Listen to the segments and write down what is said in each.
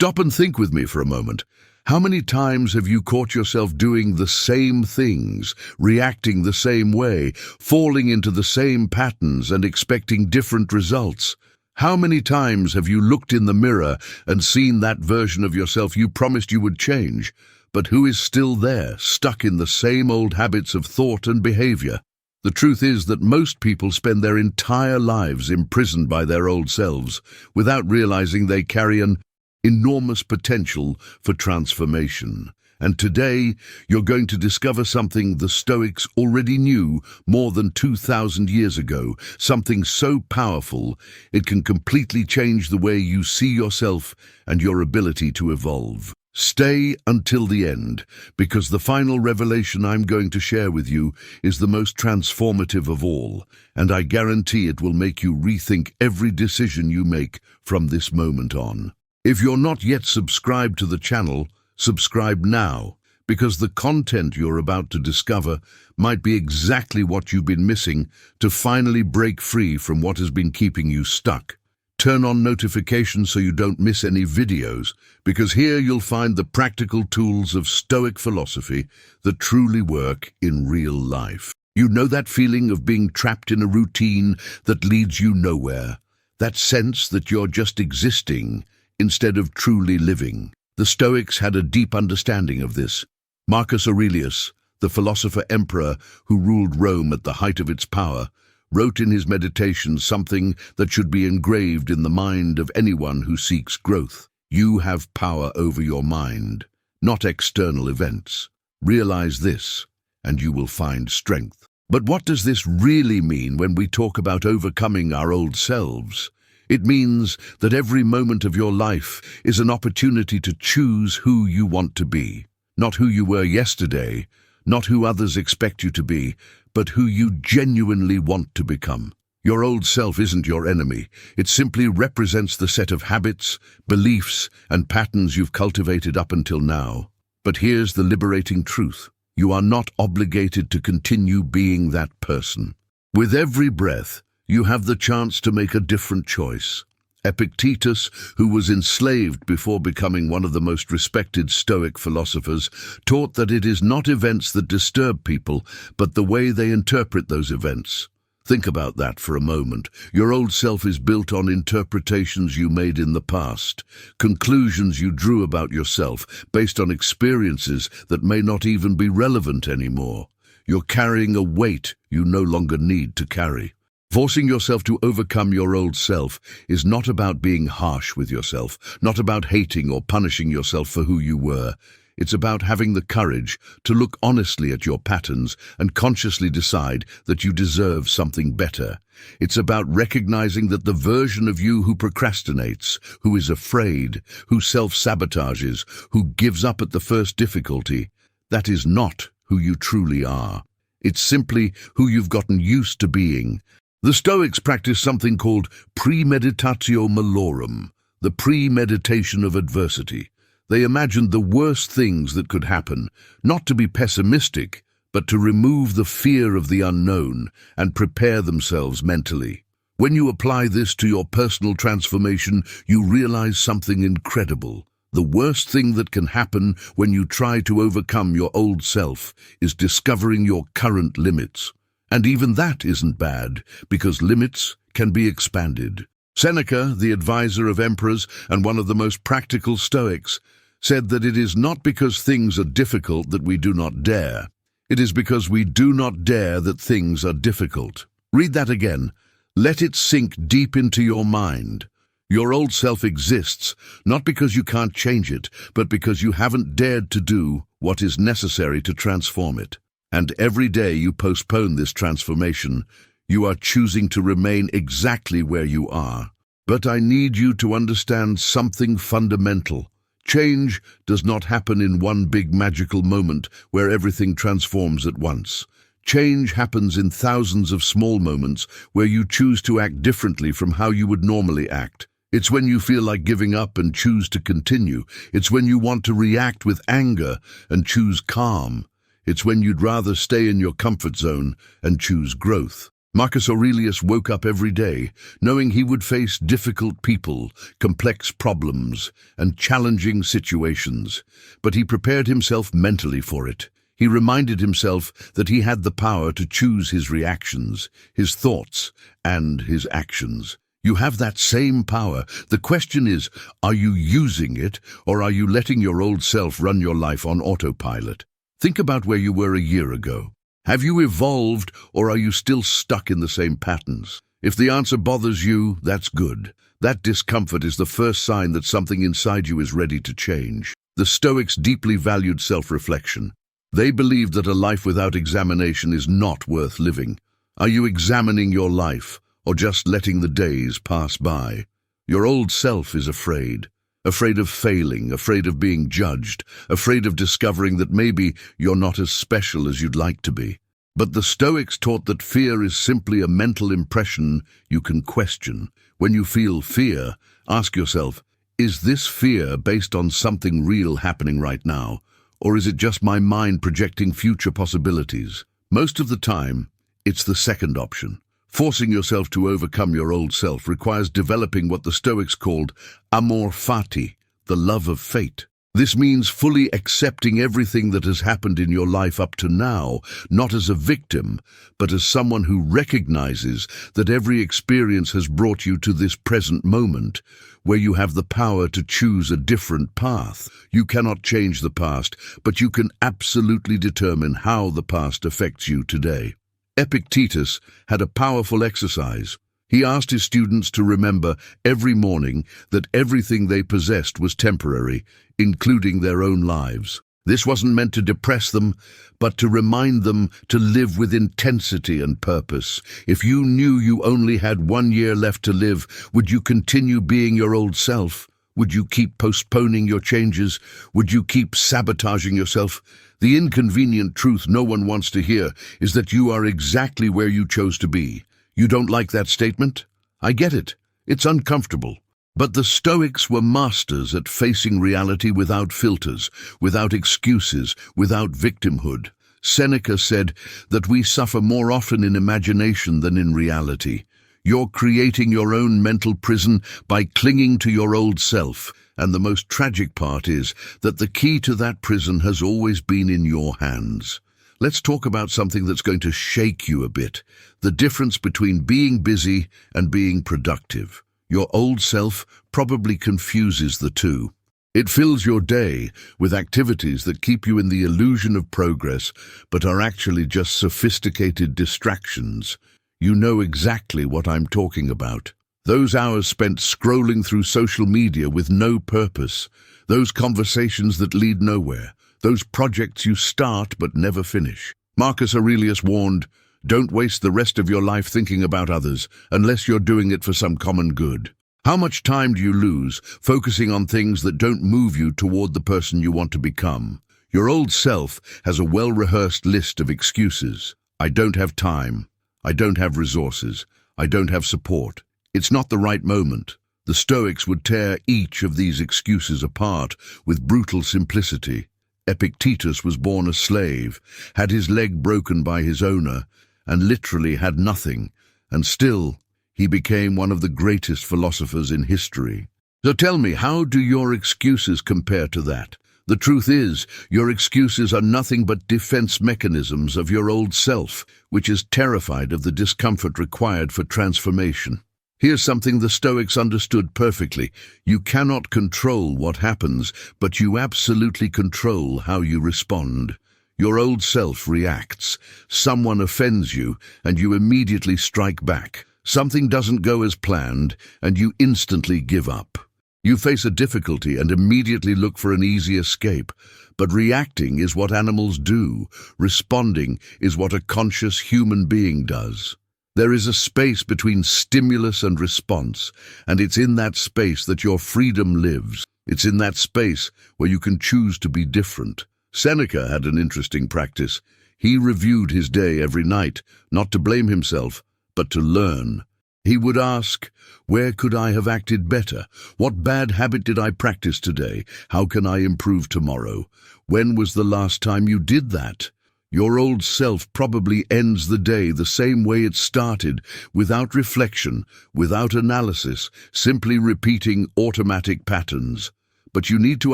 Stop and think with me for a moment. How many times have you caught yourself doing the same things, reacting the same way, falling into the same patterns and expecting different results? How many times have you looked in the mirror and seen that version of yourself you promised you would change, but who is still there, stuck in the same old habits of thought and behavior? The truth is that most people spend their entire lives imprisoned by their old selves, without realizing they carry an enormous potential for transformation. And today, you're going to discover something the Stoics already knew more than 2,000 years ago, something so powerful it can completely change the way you see yourself and your ability to evolve. Stay until the end, because the final revelation I'm going to share with you is the most transformative of all, and I guarantee it will make you rethink every decision you make from this moment on. If you're not yet subscribed to the channel, subscribe now, because the content you're about to discover might be exactly what you've been missing to finally break free from what has been keeping you stuck. Turn on notifications so you don't miss any videos, because here you'll find the practical tools of Stoic philosophy that truly work in real life. You know that feeling of being trapped in a routine that leads you nowhere, that sense that you're just existing instead of truly living. The Stoics had a deep understanding of this. Marcus Aurelius, the philosopher-emperor who ruled Rome at the height of its power, wrote in his Meditations something that should be engraved in the mind of anyone who seeks growth. You have power over your mind, not external events. Realize this, and you will find strength. But what does this really mean when we talk about overcoming our old selves? It means that every moment of your life is an opportunity to choose who you want to be. Not who you were yesterday, not who others expect you to be, but who you genuinely want to become. Your old self isn't your enemy. It simply represents the set of habits, beliefs, and patterns you've cultivated up until now. But here's the liberating truth. You are not obligated to continue being that person. With every breath, you have the chance to make a different choice. Epictetus, who was enslaved before becoming one of the most respected Stoic philosophers, taught that it is not events that disturb people, but the way they interpret those events. Think about that for a moment. Your old self is built on interpretations you made in the past, conclusions you drew about yourself based on experiences that may not even be relevant anymore. You're carrying a weight you no longer need to carry. Forcing yourself to overcome your old self is not about being harsh with yourself, not about hating or punishing yourself for who you were. It's about having the courage to look honestly at your patterns and consciously decide that you deserve something better. It's about recognizing that the version of you who procrastinates, who is afraid, who self-sabotages, who gives up at the first difficulty, that is not who you truly are. It's simply who you've gotten used to being. The Stoics practiced something called premeditatio malorum, the premeditation of adversity. They imagined the worst things that could happen, not to be pessimistic, but to remove the fear of the unknown and prepare themselves mentally. When you apply this to your personal transformation, you realize something incredible. The worst thing that can happen when you try to overcome your old self is discovering your current limits. And even that isn't bad, because limits can be expanded. Seneca, the advisor of emperors and one of the most practical Stoics, said that it is not because things are difficult that we do not dare. It is because we do not dare that things are difficult. Read that again. Let it sink deep into your mind. Your old self exists, not because you can't change it, but because you haven't dared to do what is necessary to transform it. And every day you postpone this transformation, you are choosing to remain exactly where you are. But I need you to understand something fundamental. Change does not happen in one big magical moment where everything transforms at once. Change happens in thousands of small moments where you choose to act differently from how you would normally act. It's when you feel like giving up and choose to continue. It's when you want to react with anger and choose calm. It's when you'd rather stay in your comfort zone and choose growth. Marcus Aurelius woke up every day knowing he would face difficult people, complex problems, and challenging situations, but he prepared himself mentally for it. He reminded himself that he had the power to choose his reactions, his thoughts, and his actions. You have that same power. The question is, are you using it, or are you letting your old self run your life on autopilot? Think about where you were a year ago. Have you evolved, or are you still stuck in the same patterns? If the answer bothers you, that's good. That discomfort is the first sign that something inside you is ready to change. The Stoics deeply valued self-reflection. They believed that a life without examination is not worth living. Are you examining your life, or just letting the days pass by? Your old self is afraid of failing, afraid of being judged, afraid of discovering that maybe you're not as special as you'd like to be. But the Stoics taught that fear is simply a mental impression you can question. When you feel fear, ask yourself, is this fear based on something real happening right now, or is it just my mind projecting future possibilities? Most of the time, it's the second option. Forcing yourself to overcome your old self requires developing what the Stoics called amor fati, the love of fate. This means fully accepting everything that has happened in your life up to now, not as a victim, but as someone who recognizes that every experience has brought you to this present moment, where you have the power to choose a different path. You cannot change the past, but you can absolutely determine how the past affects you today. Epictetus had a powerful exercise. He asked his students to remember every morning that everything they possessed was temporary, including their own lives. This wasn't meant to depress them, but to remind them to live with intensity and purpose. If you knew you only had 1 year left to live, would you continue being your old self? Would you keep postponing your changes? Would you keep sabotaging yourself? The inconvenient truth no one wants to hear is that you are exactly where you chose to be. You don't like that statement? I get it. It's uncomfortable. But the Stoics were masters at facing reality without filters, without excuses, without victimhood. Seneca said that we suffer more often in imagination than in reality. You're creating your own mental prison by clinging to your old self. And the most tragic part is that the key to that prison has always been in your hands. Let's talk about something that's going to shake you a bit. The difference between being busy and being productive. Your old self probably confuses the two. It fills your day with activities that keep you in the illusion of progress, but are actually just sophisticated distractions. You know exactly what I'm talking about. Those hours spent scrolling through social media with no purpose, those conversations that lead nowhere, those projects you start but never finish. Marcus Aurelius warned, don't waste the rest of your life thinking about others unless you're doing it for some common good. How much time do you lose focusing on things that don't move you toward the person you want to become? Your old self has a well-rehearsed list of excuses. I don't have time. I don't have resources. I don't have support. It's not the right moment. The Stoics would tear each of these excuses apart with brutal simplicity. Epictetus was born a slave, had his leg broken by his owner, and literally had nothing, and still he became one of the greatest philosophers in history. So tell me, how do your excuses compare to that? The truth is, your excuses are nothing but defense mechanisms of your old self, which is terrified of the discomfort required for transformation. Here's something the Stoics understood perfectly. You cannot control what happens, but you absolutely control how you respond. Your old self reacts. Someone offends you, and you immediately strike back. Something doesn't go as planned, and you instantly give up. You face a difficulty and immediately look for an easy escape. But reacting is what animals do. Responding is what a conscious human being does. There is a space between stimulus and response, and it's in that space that your freedom lives. It's in that space where you can choose to be different. Seneca had an interesting practice. He reviewed his day every night, not to blame himself, but to learn. He would ask, where could I have acted better? What bad habit did I practice today? How can I improve tomorrow? When was the last time you did that? Your old self probably ends the day the same way it started, without reflection, without analysis, simply repeating automatic patterns. But you need to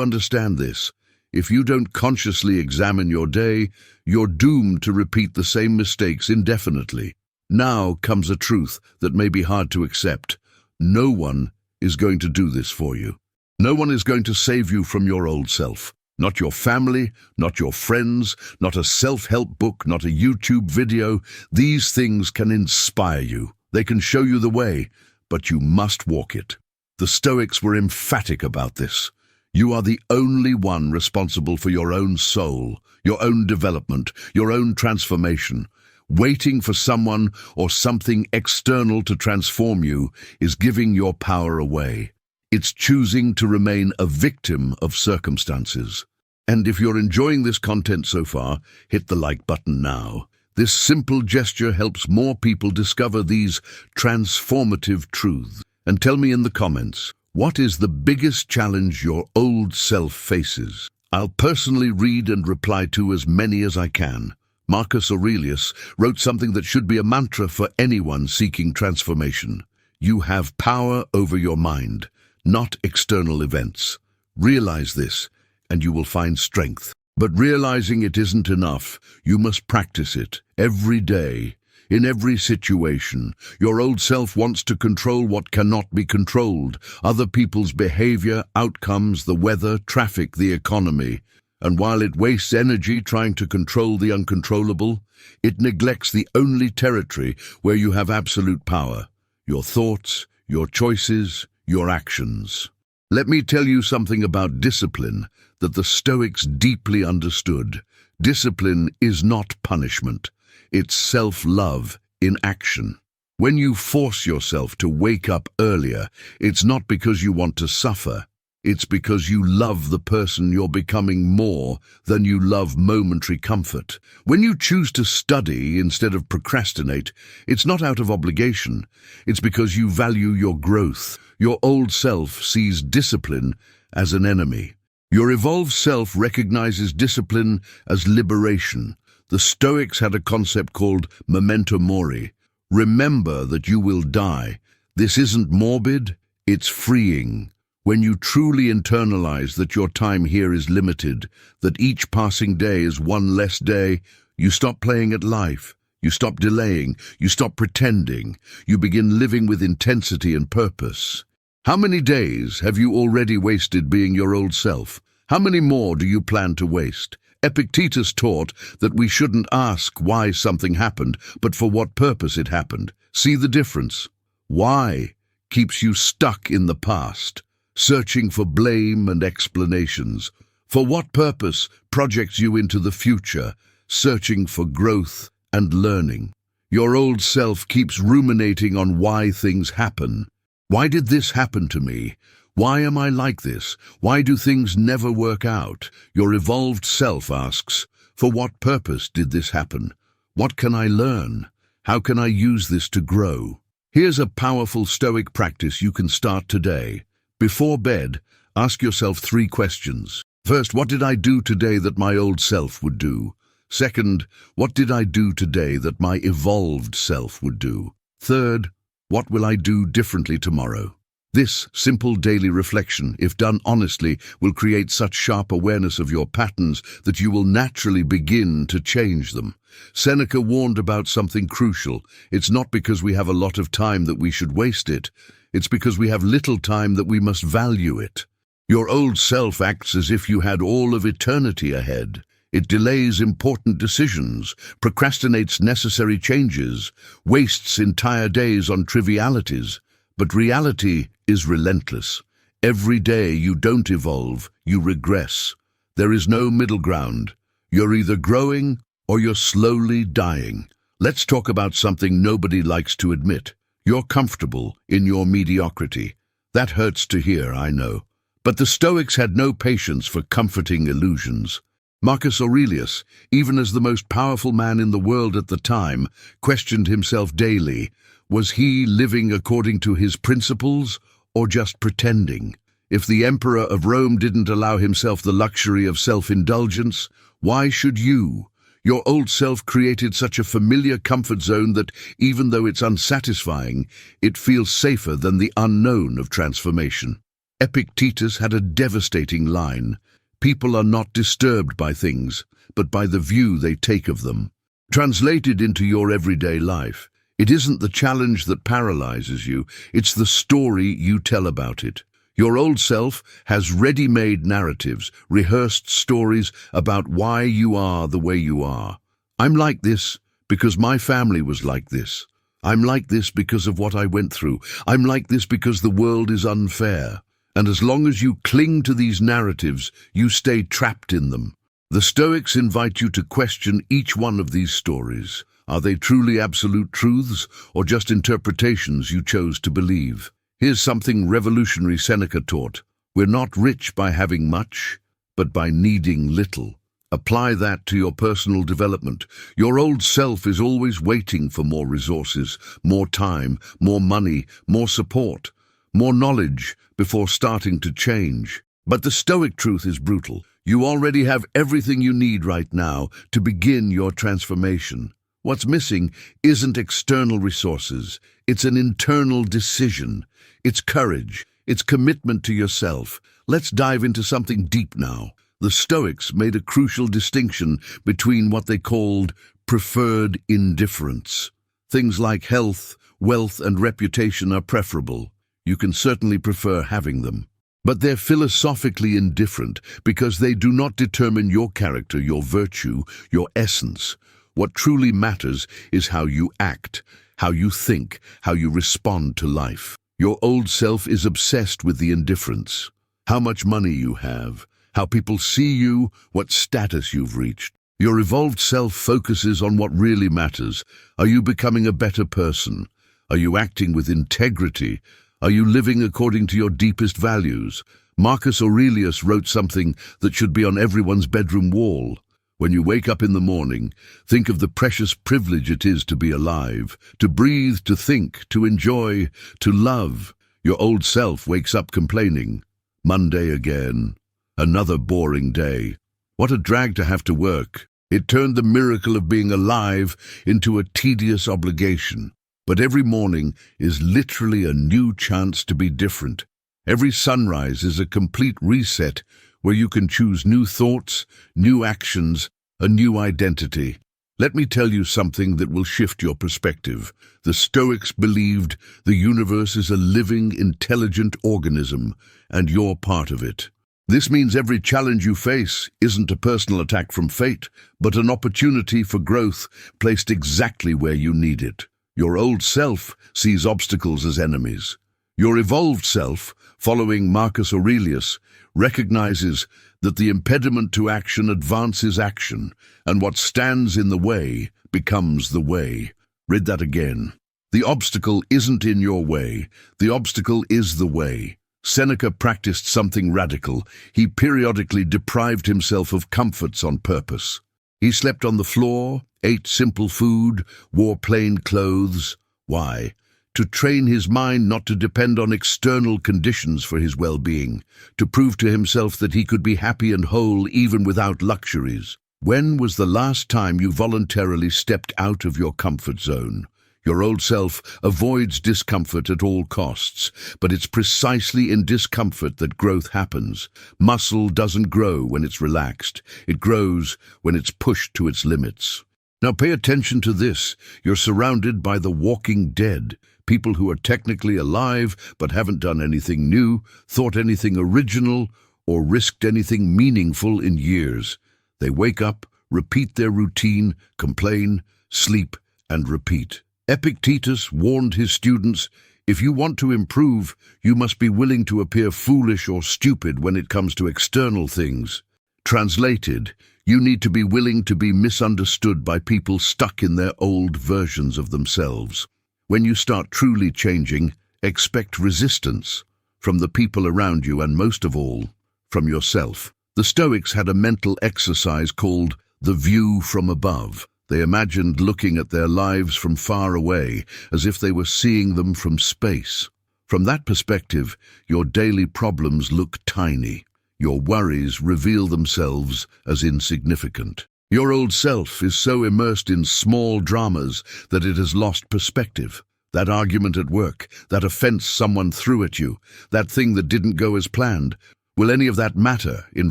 understand this. If you don't consciously examine your day, you're doomed to repeat the same mistakes indefinitely. Now comes a truth that may be hard to accept. No one is going to do this for you. No one is going to save you from your old self. Not your family, not your friends, not a self-help book, not a YouTube video. These things can inspire you. They can show you the way, but you must walk it. The Stoics were emphatic about this. You are the only one responsible for your own soul, your own development, your own transformation. Waiting for someone or something external to transform you is giving your power away. It's choosing to remain a victim of circumstances. And if you're enjoying this content so far, hit the like button now. This simple gesture helps more people discover these transformative truths. And tell me in the comments, what is the biggest challenge your old self faces? I'll personally read and reply to as many as I can. Marcus Aurelius wrote something that should be a mantra for anyone seeking transformation. You have power over your mind, not external events. Realize this, and you will find strength. But realizing it isn't enough, you must practice it every day, in every situation. Your old self wants to control what cannot be controlled: other people's behavior, outcomes, the weather, traffic, the economy. And while it wastes energy trying to control the uncontrollable, it neglects the only territory where you have absolute power: your thoughts, your choices, your actions. Let me tell you something about discipline that the Stoics deeply understood. Discipline is not punishment. It's self-love in action. When you force yourself to wake up earlier, it's not because you want to suffer. It's because you love the person you're becoming more than you love momentary comfort. When you choose to study instead of procrastinate, it's not out of obligation. It's because you value your growth. Your old self sees discipline as an enemy. Your evolved self recognizes discipline as liberation. The Stoics had a concept called memento mori. Remember that you will die. This isn't morbid, it's freeing. When you truly internalize that your time here is limited, that each passing day is one less day, you stop playing at life. You stop delaying. You stop pretending. You begin living with intensity and purpose. How many days have you already wasted being your old self? How many more do you plan to waste? Epictetus taught that we shouldn't ask why something happened, but for what purpose it happened. See the difference? Why keeps you stuck in the past, searching for blame and explanations. For what purpose projects you into the future, searching for growth and learning. Your old self keeps ruminating on why things happen. Why did this happen to me? Why am I like this? Why do things never work out? Your evolved self asks, for what purpose did this happen? What can I learn? How can I use this to grow? Here's a powerful Stoic practice you can start today. Before bed, ask yourself 3 questions. First, what did I do today that my old self would do? Second, what did I do today that my evolved self would do? Third, what will I do differently tomorrow? This simple daily reflection, if done honestly, will create such sharp awareness of your patterns that you will naturally begin to change them. Seneca warned about something crucial. It's not because we have a lot of time that we should waste it. It's because we have little time that we must value it. Your old self acts as if you had all of eternity ahead. It delays important decisions, procrastinates necessary changes, wastes entire days on trivialities. But reality is relentless. Every day you don't evolve, you regress. There is no middle ground. You're either growing or you're slowly dying. Let's talk about something nobody likes to admit. You're comfortable in your mediocrity. That hurts to hear, I know. But the Stoics had no patience for comforting illusions. Marcus Aurelius, even as the most powerful man in the world at the time, questioned himself daily. Was he living according to his principles or just pretending? If the emperor of Rome didn't allow himself the luxury of self-indulgence, why should you? Your old self created such a familiar comfort zone that, even though it's unsatisfying, it feels safer than the unknown of transformation. Epictetus had a devastating line: "People are not disturbed by things, but by the view they take of them." Translated into your everyday life, it isn't the challenge that paralyzes you, it's the story you tell about it. Your old self has ready-made narratives, rehearsed stories about why you are the way you are. I'm like this because my family was like this. I'm like this because of what I went through. I'm like this because the world is unfair. And as long as you cling to these narratives, you stay trapped in them. The Stoics invite you to question each one of these stories. Are they truly absolute truths, or just interpretations you chose to believe? Here's something revolutionary Seneca taught: we're not rich by having much, but by needing little. Apply that to your personal development. Your old self is always waiting for more resources, more time, more money, more support, more knowledge before starting to change. But the Stoic truth is brutal. You already have everything you need right now to begin your transformation. What's missing isn't external resources. It's an internal decision. It's courage. It's commitment to yourself. Let's dive into something deep now. The Stoics made a crucial distinction between what they called preferred indifference. Things like health, wealth, and reputation are preferable. You can certainly prefer having them. But they're philosophically indifferent because they do not determine your character, your virtue, your essence. What truly matters is how you act, how you think, how you respond to life. Your old self is obsessed with the indifference. How much money you have, how people see you, what status you've reached. Your evolved self focuses on what really matters. Are you becoming a better person? Are you acting with integrity? Are you living according to your deepest values? Marcus Aurelius wrote something that should be on everyone's bedroom wall. When you wake up in the morning, think of the precious privilege it is to be alive, to breathe, to think, to enjoy, to love. Your old self wakes up complaining. Monday again. Another boring day. What a drag to have to work. It turned the miracle of being alive into a tedious obligation. But every morning is literally a new chance to be different. Every sunrise is a complete reset where you can choose new thoughts, new actions, a new identity. Let me tell you something that will shift your perspective. The Stoics believed the universe is a living, intelligent organism, and you're part of it. This means every challenge you face isn't a personal attack from fate, but an opportunity for growth placed exactly where you need it. Your old self sees obstacles as enemies. Your evolved self, following Marcus Aurelius, recognizes that the impediment to action advances action, and what stands in the way becomes the way. Read that again. The obstacle isn't in your way. The obstacle is the way. Seneca practiced something radical. He periodically deprived himself of comforts on purpose. He slept on the floor, ate simple food, wore plain clothes. Why? To train his mind not to depend on external conditions for his well-being, to prove to himself that he could be happy and whole even without luxuries. When was the last time you voluntarily stepped out of your comfort zone? Your old self avoids discomfort at all costs, but it's precisely in discomfort that growth happens. Muscle doesn't grow when it's relaxed. It grows when it's pushed to its limits. Now pay attention to this. You're surrounded by the walking dead, people who are technically alive but haven't done anything new, thought anything original, or risked anything meaningful in years. They wake up, repeat their routine, complain, sleep, and repeat. Epictetus warned his students, if you want to improve, you must be willing to appear foolish or stupid when it comes to external things. Translated, you need to be willing to be misunderstood by people stuck in their old versions of themselves. When you start truly changing, expect resistance from the people around you and, most of all, from yourself. The Stoics had a mental exercise called the view from above. They imagined looking at their lives from far away, as if they were seeing them from space. From that perspective, your daily problems look tiny. Your worries reveal themselves as insignificant. Your old self is so immersed in small dramas that it has lost perspective. That argument at work, that offense someone threw at you, that thing that didn't go as planned. Will any of that matter in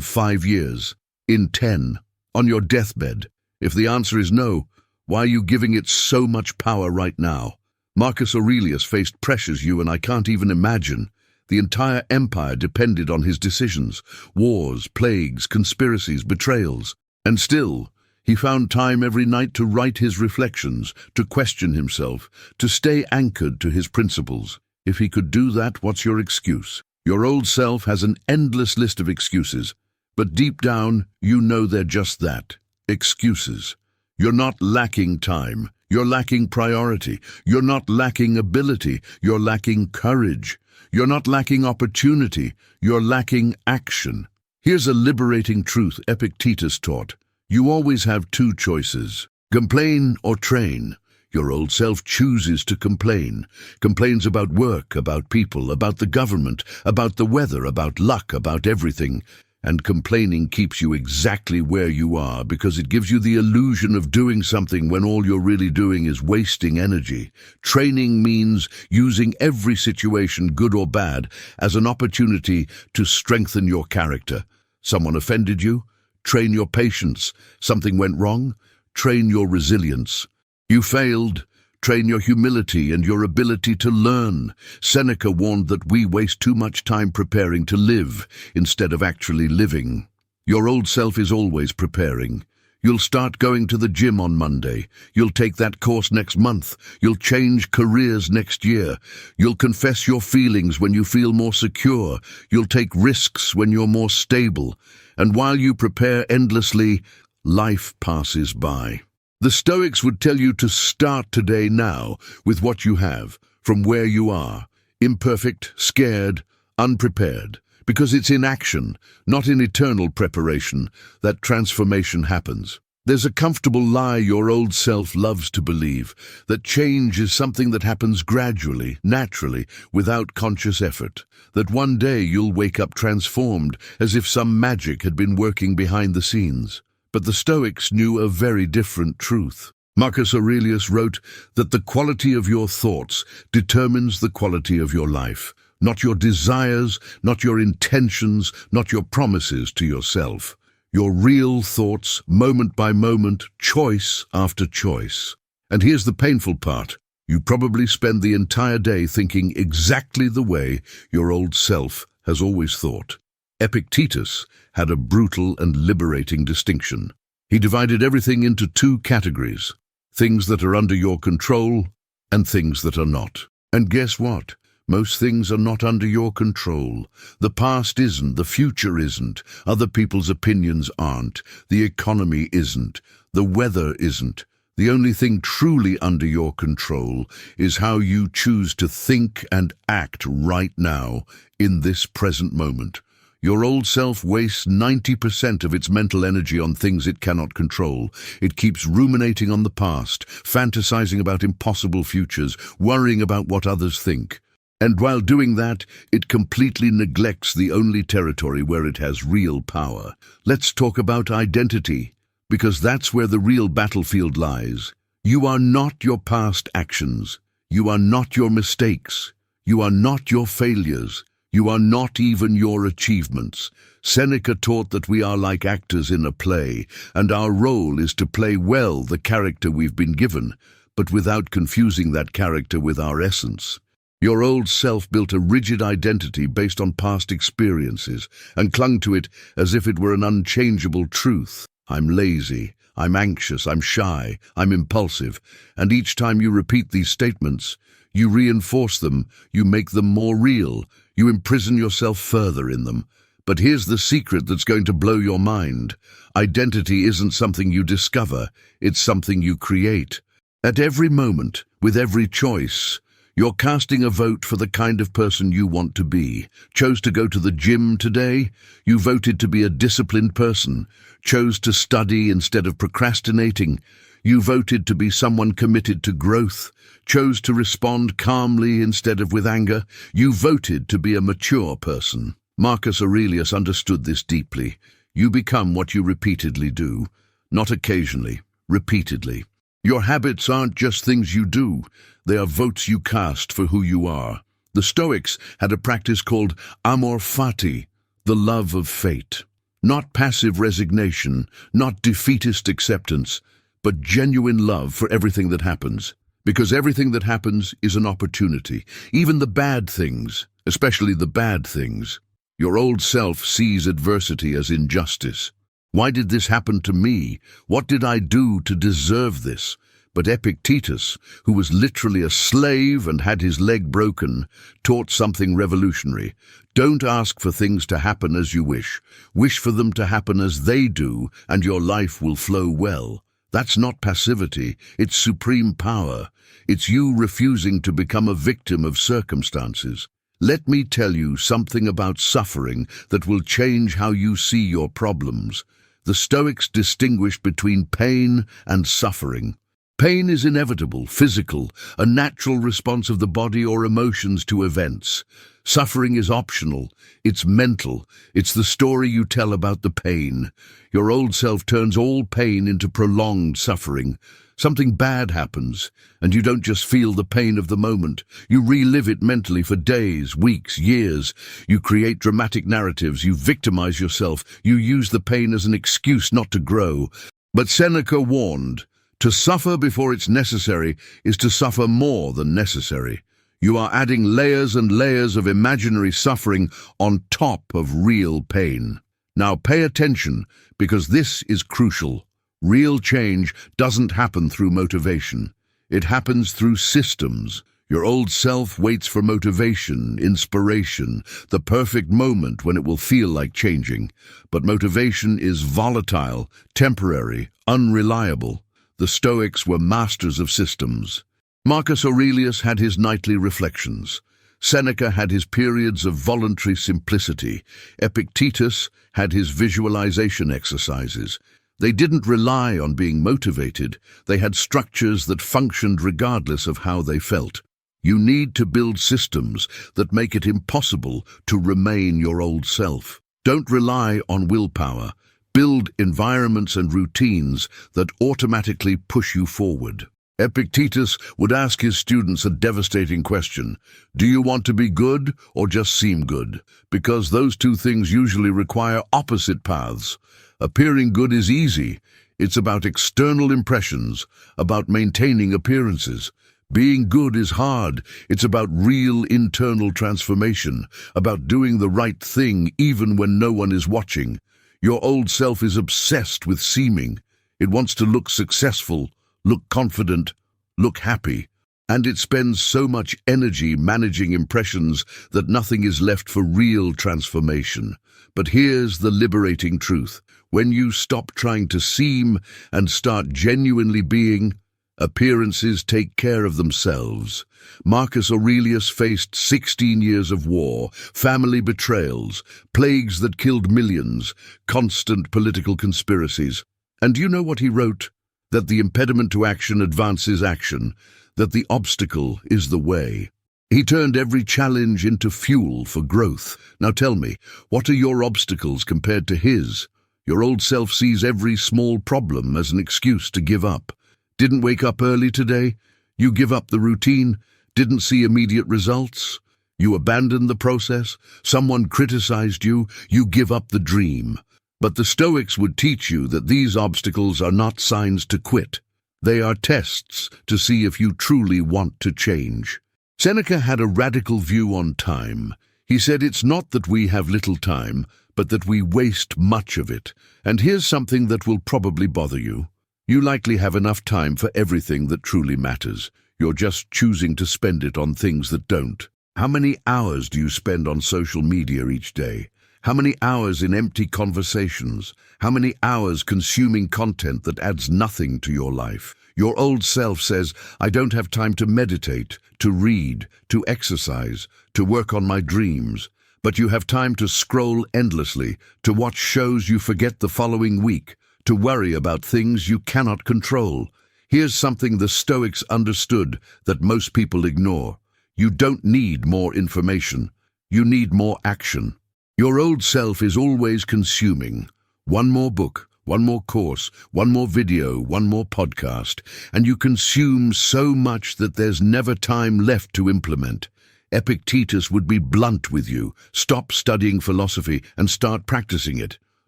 5 years? In 10? On your deathbed? If the answer is no, why are you giving it so much power right now? Marcus Aurelius faced pressures you and I can't even imagine. The entire empire depended on his decisions. Wars, plagues, conspiracies, betrayals. And still, he found time every night to write his reflections, to question himself, to stay anchored to his principles. If he could do that, what's your excuse? Your old self has an endless list of excuses, but deep down, you know they're just that, excuses. You're not lacking time. You're lacking priority. You're not lacking ability. You're lacking courage. You're not lacking opportunity. You're lacking action. Here's a liberating truth Epictetus taught. You always have 2 choices. Complain or train. Your old self chooses to complain. Complains about work, about people, about the government, about the weather, about luck, about everything. And complaining keeps you exactly where you are because it gives you the illusion of doing something when all you're really doing is wasting energy. Training means using every situation, good or bad, as an opportunity to strengthen your character. Someone offended you? Train your patience. Something went wrong? Train your resilience. You failed? Train your humility and your ability to learn. Seneca warned that we waste too much time preparing to live instead of actually living. Your old self is always preparing. You'll start going to the gym on Monday. You'll take that course next month. You'll change careers next year. You'll confess your feelings when you feel more secure. You'll take risks when you're more stable. And while you prepare endlessly, life passes by. The Stoics would tell you to start today now with what you have, from where you are, imperfect, scared, unprepared, because it's in action, not in eternal preparation, that transformation happens. There's a comfortable lie your old self loves to believe, that change is something that happens gradually, naturally, without conscious effort, that one day you'll wake up transformed, as if some magic had been working behind the scenes. But the Stoics knew a very different truth. Marcus Aurelius wrote that the quality of your thoughts determines the quality of your life, not your desires, not your intentions, not your promises to yourself. Your real thoughts, moment by moment, choice after choice. And here's the painful part. You probably spend the entire day thinking exactly the way your old self has always thought. Epictetus had a brutal and liberating distinction. He divided everything into 2 categories, things that are under your control and things that are not. And guess what? Most things are not under your control. The past isn't, the future isn't, other people's opinions aren't, the economy isn't, the weather isn't. The only thing truly under your control is how you choose to think and act right now, in this present moment. Your old self wastes 90% of its mental energy on things it cannot control. It keeps ruminating on the past, fantasizing about impossible futures, worrying about what others think. And while doing that, it completely neglects the only territory where it has real power. Let's talk about identity, because that's where the real battlefield lies. You are not your past actions. You are not your mistakes. You are not your failures. You are not even your achievements. Seneca taught that we are like actors in a play, and our role is to play well the character we've been given, but without confusing that character with our essence. Your old self built a rigid identity based on past experiences and clung to it as if it were an unchangeable truth. I'm lazy, I'm anxious, I'm shy, I'm impulsive, and each time you repeat these statements, you reinforce them, you make them more real, you imprison yourself further in them. But here's the secret that's going to blow your mind. Identity isn't something you discover, it's something you create. At every moment, with every choice, you're casting a vote for the kind of person you want to be. Chose to go to the gym today? You voted to be a disciplined person. Chose to study instead of procrastinating? You voted to be someone committed to growth. Chose to respond calmly instead of with anger. You voted to be a mature person. Marcus Aurelius understood this deeply. You become what you repeatedly do. not occasionally, repeatedly. Your habits aren't just things you do, they are votes you cast for who you are. The Stoics had a practice called amor fati, the love of fate. Not passive resignation, not defeatist acceptance, but genuine love for everything that happens. Because everything that happens is an opportunity, even the bad things, especially the bad things. Your old self sees adversity as injustice. Why did this happen to me? What did I do to deserve this? But Epictetus, who was literally a slave and had his leg broken, taught something revolutionary. Don't ask for things to happen as you wish. Wish for them to happen as they do, and your life will flow well. That's not passivity, it's supreme power. It's you refusing to become a victim of circumstances. Let me tell you something about suffering that will change how you see your problems. The Stoics distinguished between pain and suffering. Pain is inevitable, physical, a natural response of the body or emotions to events. Suffering is optional, it's mental, it's the story you tell about the pain. Your old self turns all pain into prolonged suffering. Something bad happens, and you don't just feel the pain of the moment. You relive it mentally for days, weeks, years. You create dramatic narratives, you victimize yourself, you use the pain as an excuse not to grow. But Seneca warned, to suffer before it's necessary is to suffer more than necessary. You are adding layers and layers of imaginary suffering on top of real pain. Now pay attention, because this is crucial. Real change doesn't happen through motivation. It happens through systems. Your old self waits for motivation, inspiration, the perfect moment when it will feel like changing. But motivation is volatile, temporary, unreliable. The Stoics were masters of systems. Marcus Aurelius had his nightly reflections. Seneca had his periods of voluntary simplicity. Epictetus had his visualization exercises. They didn't rely on being motivated. They had structures that functioned regardless of how they felt. You need to build systems that make it impossible to remain your old self. Don't rely on willpower. Build environments and routines that automatically push you forward. Epictetus would ask his students a devastating question. Do you want to be good or just seem good? Because those two things usually require opposite paths. Appearing good is easy. It's about external impressions, about maintaining appearances. Being good is hard. It's about real internal transformation, about doing the right thing even when no one is watching. Your old self is obsessed with seeming. It wants to look successful, look confident, look happy. And it spends so much energy managing impressions that nothing is left for real transformation. But here's the liberating truth. When you stop trying to seem and start genuinely being, appearances take care of themselves. Marcus Aurelius faced 16 years of war, family betrayals, plagues that killed millions, constant political conspiracies. And do you know what he wrote? That the impediment to action advances action, that the obstacle is the way. He turned every challenge into fuel for growth. Now tell me, what are your obstacles compared to his? Your old self sees every small problem as an excuse to give up. Didn't wake up early today? You give up the routine? Didn't see immediate results? You abandoned the process? Someone criticized you? You give up the dream. But the Stoics would teach you that these obstacles are not signs to quit. They are tests to see if you truly want to change. Seneca had a radical view on time. He said it's not that we have little time, but that we waste much of it. And here's something that will probably bother you. You likely have enough time for everything that truly matters. You're just choosing to spend it on things that don't. How many hours do you spend on social media each day? How many hours in empty conversations? How many hours consuming content that adds nothing to your life? Your old self says, I don't have time to meditate, to read, to exercise, to work on my dreams. But you have time to scroll endlessly, to watch shows you forget the following week, to worry about things you cannot control. Here's something the Stoics understood that most people ignore. You don't need more information. You need more action. Your old self is always consuming. One more book, one more course, one more video, one more podcast, and you consume so much that there's never time left to implement. Epictetus would be blunt with you. Stop studying philosophy and start practicing it.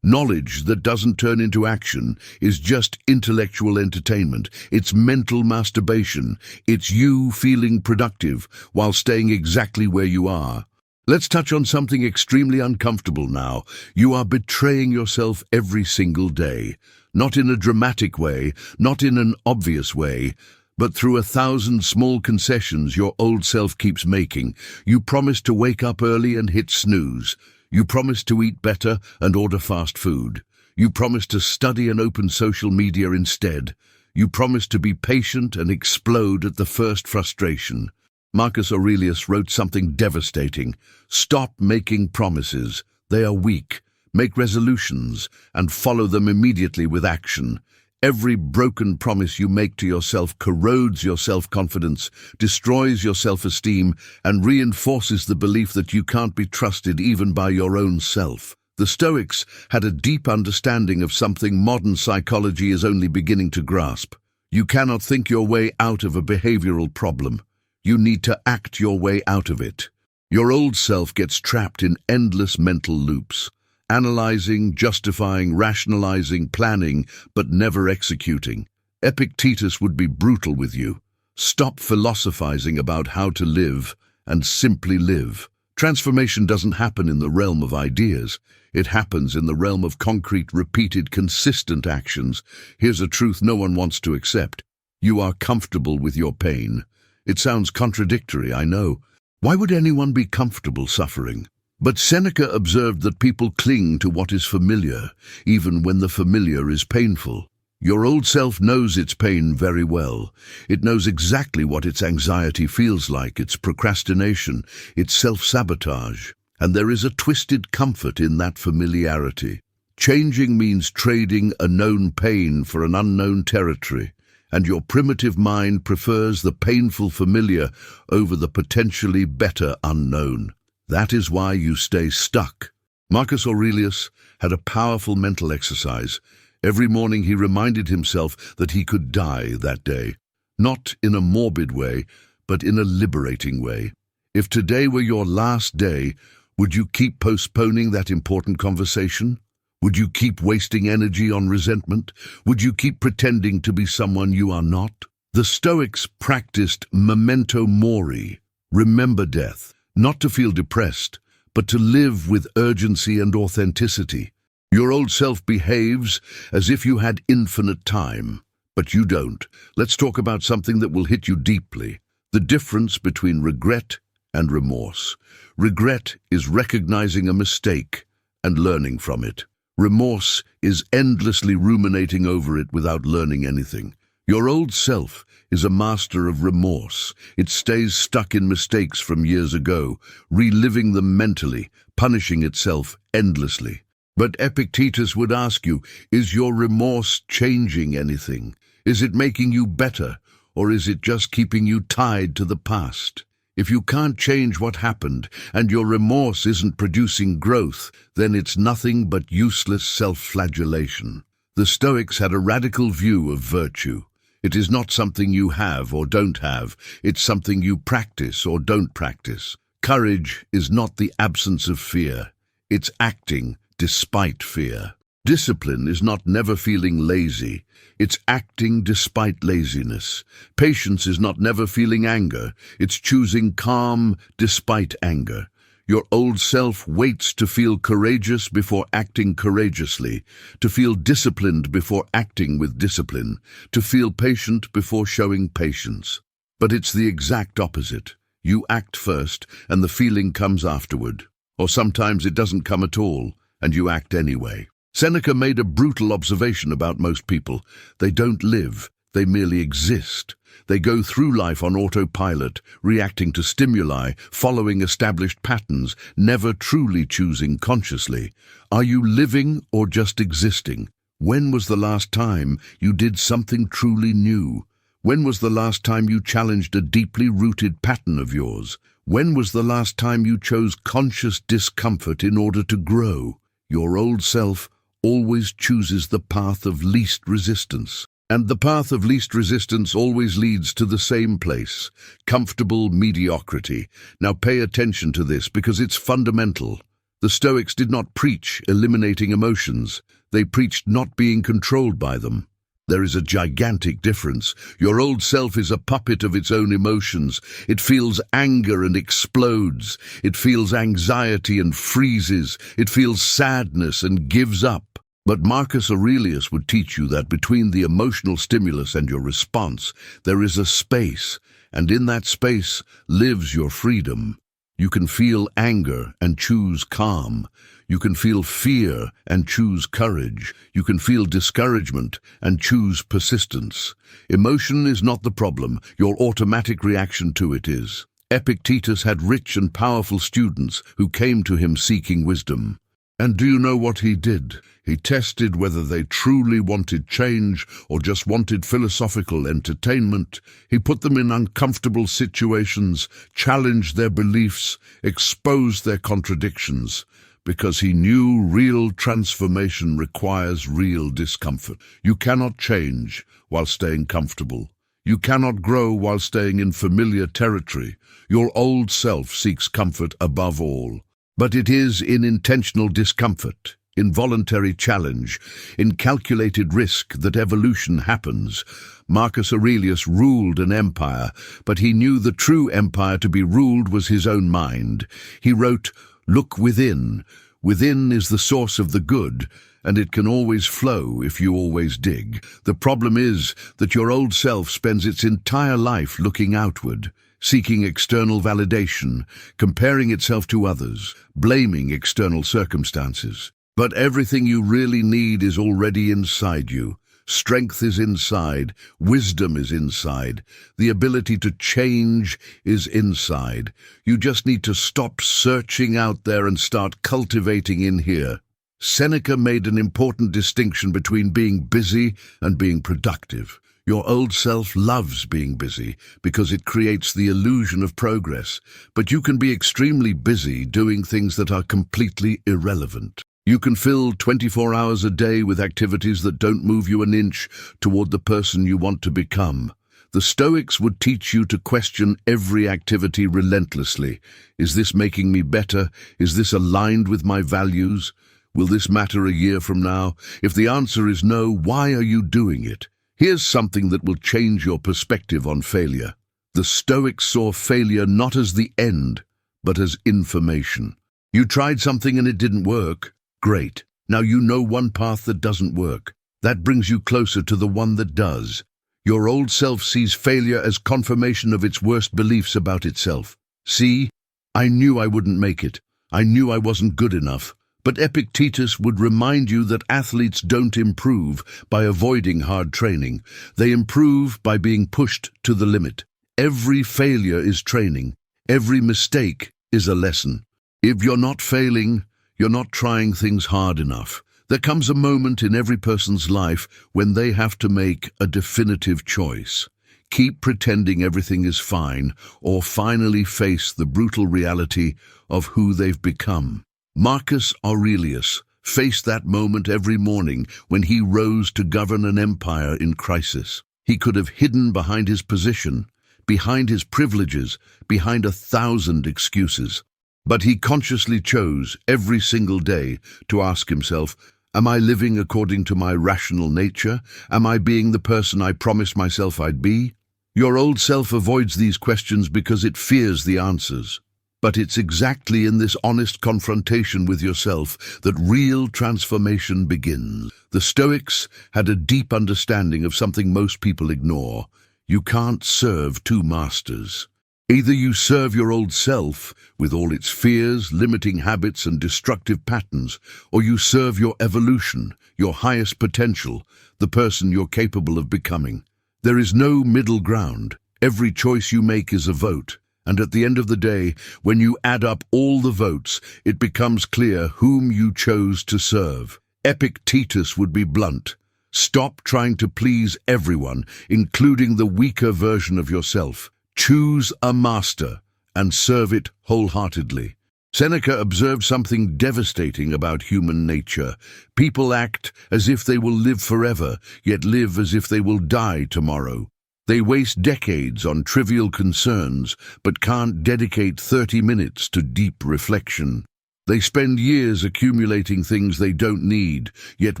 Knowledge that doesn't turn into action is just intellectual entertainment. It's mental masturbation. It's you feeling productive while staying exactly where you are. Let's touch on something extremely uncomfortable now. You are betraying yourself every single day. Not in a dramatic way, not in an obvious way, but through 1,000 small concessions your old self keeps making. You promise to wake up early and hit snooze. You promise to eat better and order fast food. You promise to study and open social media instead. You promise to be patient and explode at the first frustration. Marcus Aurelius wrote something devastating. Stop making promises. They are weak. Make resolutions and follow them immediately with action. Every broken promise you make to yourself corrodes your self-confidence, destroys your self-esteem, and reinforces the belief that you can't be trusted even by your own self. The Stoics had a deep understanding of something modern psychology is only beginning to grasp. You cannot think your way out of a behavioral problem. You need to act your way out of it. Your old self gets trapped in endless mental loops. Analyzing, justifying, rationalizing, planning, but never executing. Epictetus would be brutal with you. Stop philosophizing about how to live and simply live. Transformation doesn't happen in the realm of ideas. It happens in the realm of concrete, repeated, consistent actions. Here's a truth no one wants to accept. You are comfortable with your pain. It sounds contradictory, I know. Why would anyone be comfortable suffering? But Seneca observed that people cling to what is familiar, even when the familiar is painful. Your old self knows its pain very well. It knows exactly what its anxiety feels like, its procrastination, its self-sabotage. And there is a twisted comfort in that familiarity. Changing means trading a known pain for an unknown territory, and your primitive mind prefers the painful familiar over the potentially better unknown. That is why you stay stuck. Marcus Aurelius had a powerful mental exercise. Every morning he reminded himself that he could die that day. Not in a morbid way, but in a liberating way. If today were your last day, would you keep postponing that important conversation? Would you keep wasting energy on resentment? Would you keep pretending to be someone you are not? The Stoics practiced memento mori, remember death. Not to feel depressed, but to live with urgency and authenticity. Your old self behaves as if you had infinite time, but you don't. Let's talk about something that will hit you deeply. The difference between regret and remorse. Regret is recognizing a mistake and learning from it. Remorse is endlessly ruminating over it without learning anything. Your old self is a master of remorse. It stays stuck in mistakes from years ago, reliving them mentally, punishing itself endlessly. But Epictetus would ask you, is your remorse changing anything? Is it making you better, or is it just keeping you tied to the past? If you can't change what happened, and your remorse isn't producing growth, then it's nothing but useless self-flagellation. The Stoics had a radical view of virtue. It is not something you have or don't have. It's something you practice or don't practice. Courage is not the absence of fear. It's acting despite fear. Discipline is not never feeling lazy. It's acting despite laziness. Patience is not never feeling anger. It's choosing calm despite anger. Your old self waits to feel courageous before acting courageously, to feel disciplined before acting with discipline, to feel patient before showing patience. But it's the exact opposite. You act first, and the feeling comes afterward. Or sometimes it doesn't come at all, and you act anyway. Seneca made a brutal observation about most people. They don't live, they merely exist. They go through life on autopilot, reacting to stimuli, following established patterns, never truly choosing consciously. Are you living or just existing? When was the last time you did something truly new? When was the last time you challenged a deeply rooted pattern of yours? When was the last time you chose conscious discomfort in order to grow? Your old self always chooses the path of least resistance. And the path of least resistance always leads to the same place, comfortable mediocrity. Now pay attention to this because it's fundamental. The Stoics did not preach eliminating emotions. They preached not being controlled by them. There is a gigantic difference. Your old self is a puppet of its own emotions. It feels anger and explodes. It feels anxiety and freezes. It feels sadness and gives up. But Marcus Aurelius would teach you that between the emotional stimulus and your response, there is a space, and in that space lives your freedom. You can feel anger and choose calm. You can feel fear and choose courage. You can feel discouragement and choose persistence. Emotion is not the problem. Your automatic reaction to it is. Epictetus had rich and powerful students who came to him seeking wisdom. And do you know what he did? He tested whether they truly wanted change or just wanted philosophical entertainment. He put them in uncomfortable situations, challenged their beliefs, exposed their contradictions, because he knew real transformation requires real discomfort. You cannot change while staying comfortable. You cannot grow while staying in familiar territory. Your old self seeks comfort above all. But it is in intentional discomfort, in voluntary challenge, in calculated risk that evolution happens. Marcus Aurelius ruled an empire, but he knew the true empire to be ruled was his own mind. He wrote, "Look within. Within is the source of the good, and it can always flow if you always dig. The problem is that your old self spends its entire life looking outward, seeking external validation, comparing itself to others, blaming external circumstances. But everything you really need is already inside you. Strength is inside, wisdom is inside, the ability to change is inside. You just need to stop searching out there and start cultivating in here." Seneca made an important distinction between being busy and being productive. Your old self loves being busy because it creates the illusion of progress, but you can be extremely busy doing things that are completely irrelevant. You can fill 24 hours a day with activities that don't move you an inch toward the person you want to become. The Stoics would teach you to question every activity relentlessly. Is this making me better? Is this aligned with my values? Will this matter a year from now? If the answer is no, why are you doing it? Here's something that will change your perspective on failure. The Stoics saw failure not as the end, but as information. You tried something and it didn't work. Great. Now you know one path that doesn't work. That brings you closer to the one that does. Your old self sees failure as confirmation of its worst beliefs about itself. See, I knew I wouldn't make it. I knew I wasn't good enough. But Epictetus would remind you that athletes don't improve by avoiding hard training. They improve by being pushed to the limit. Every failure is training. Every mistake is a lesson. If you're not failing, you're not trying things hard enough. There comes a moment in every person's life when they have to make a definitive choice. Keep pretending everything is fine, or finally face the brutal reality of who they've become. Marcus Aurelius faced that moment every morning when he rose to govern an empire in crisis. He could have hidden behind his position, behind his privileges, behind 1,000 excuses. But he consciously chose every single day to ask himself, am I living according to my rational nature? Am I being the person I promised myself I'd be? Your old self avoids these questions because it fears the answers. But it's exactly in this honest confrontation with yourself that real transformation begins. The Stoics had a deep understanding of something most people ignore. You can't serve two masters. Either you serve your old self with all its fears, limiting habits, and destructive patterns, or you serve your evolution, your highest potential, the person you're capable of becoming. There is no middle ground. Every choice you make is a vote. And at the end of the day, when you add up all the votes, it becomes clear whom you chose to serve. Epictetus would be blunt. Stop trying to please everyone, including the weaker version of yourself. Choose a master and serve it wholeheartedly. Seneca observed something devastating about human nature. People act as if they will live forever, yet live as if they will die tomorrow. They waste decades on trivial concerns, but can't dedicate 30 minutes to deep reflection. They spend years accumulating things they don't need, yet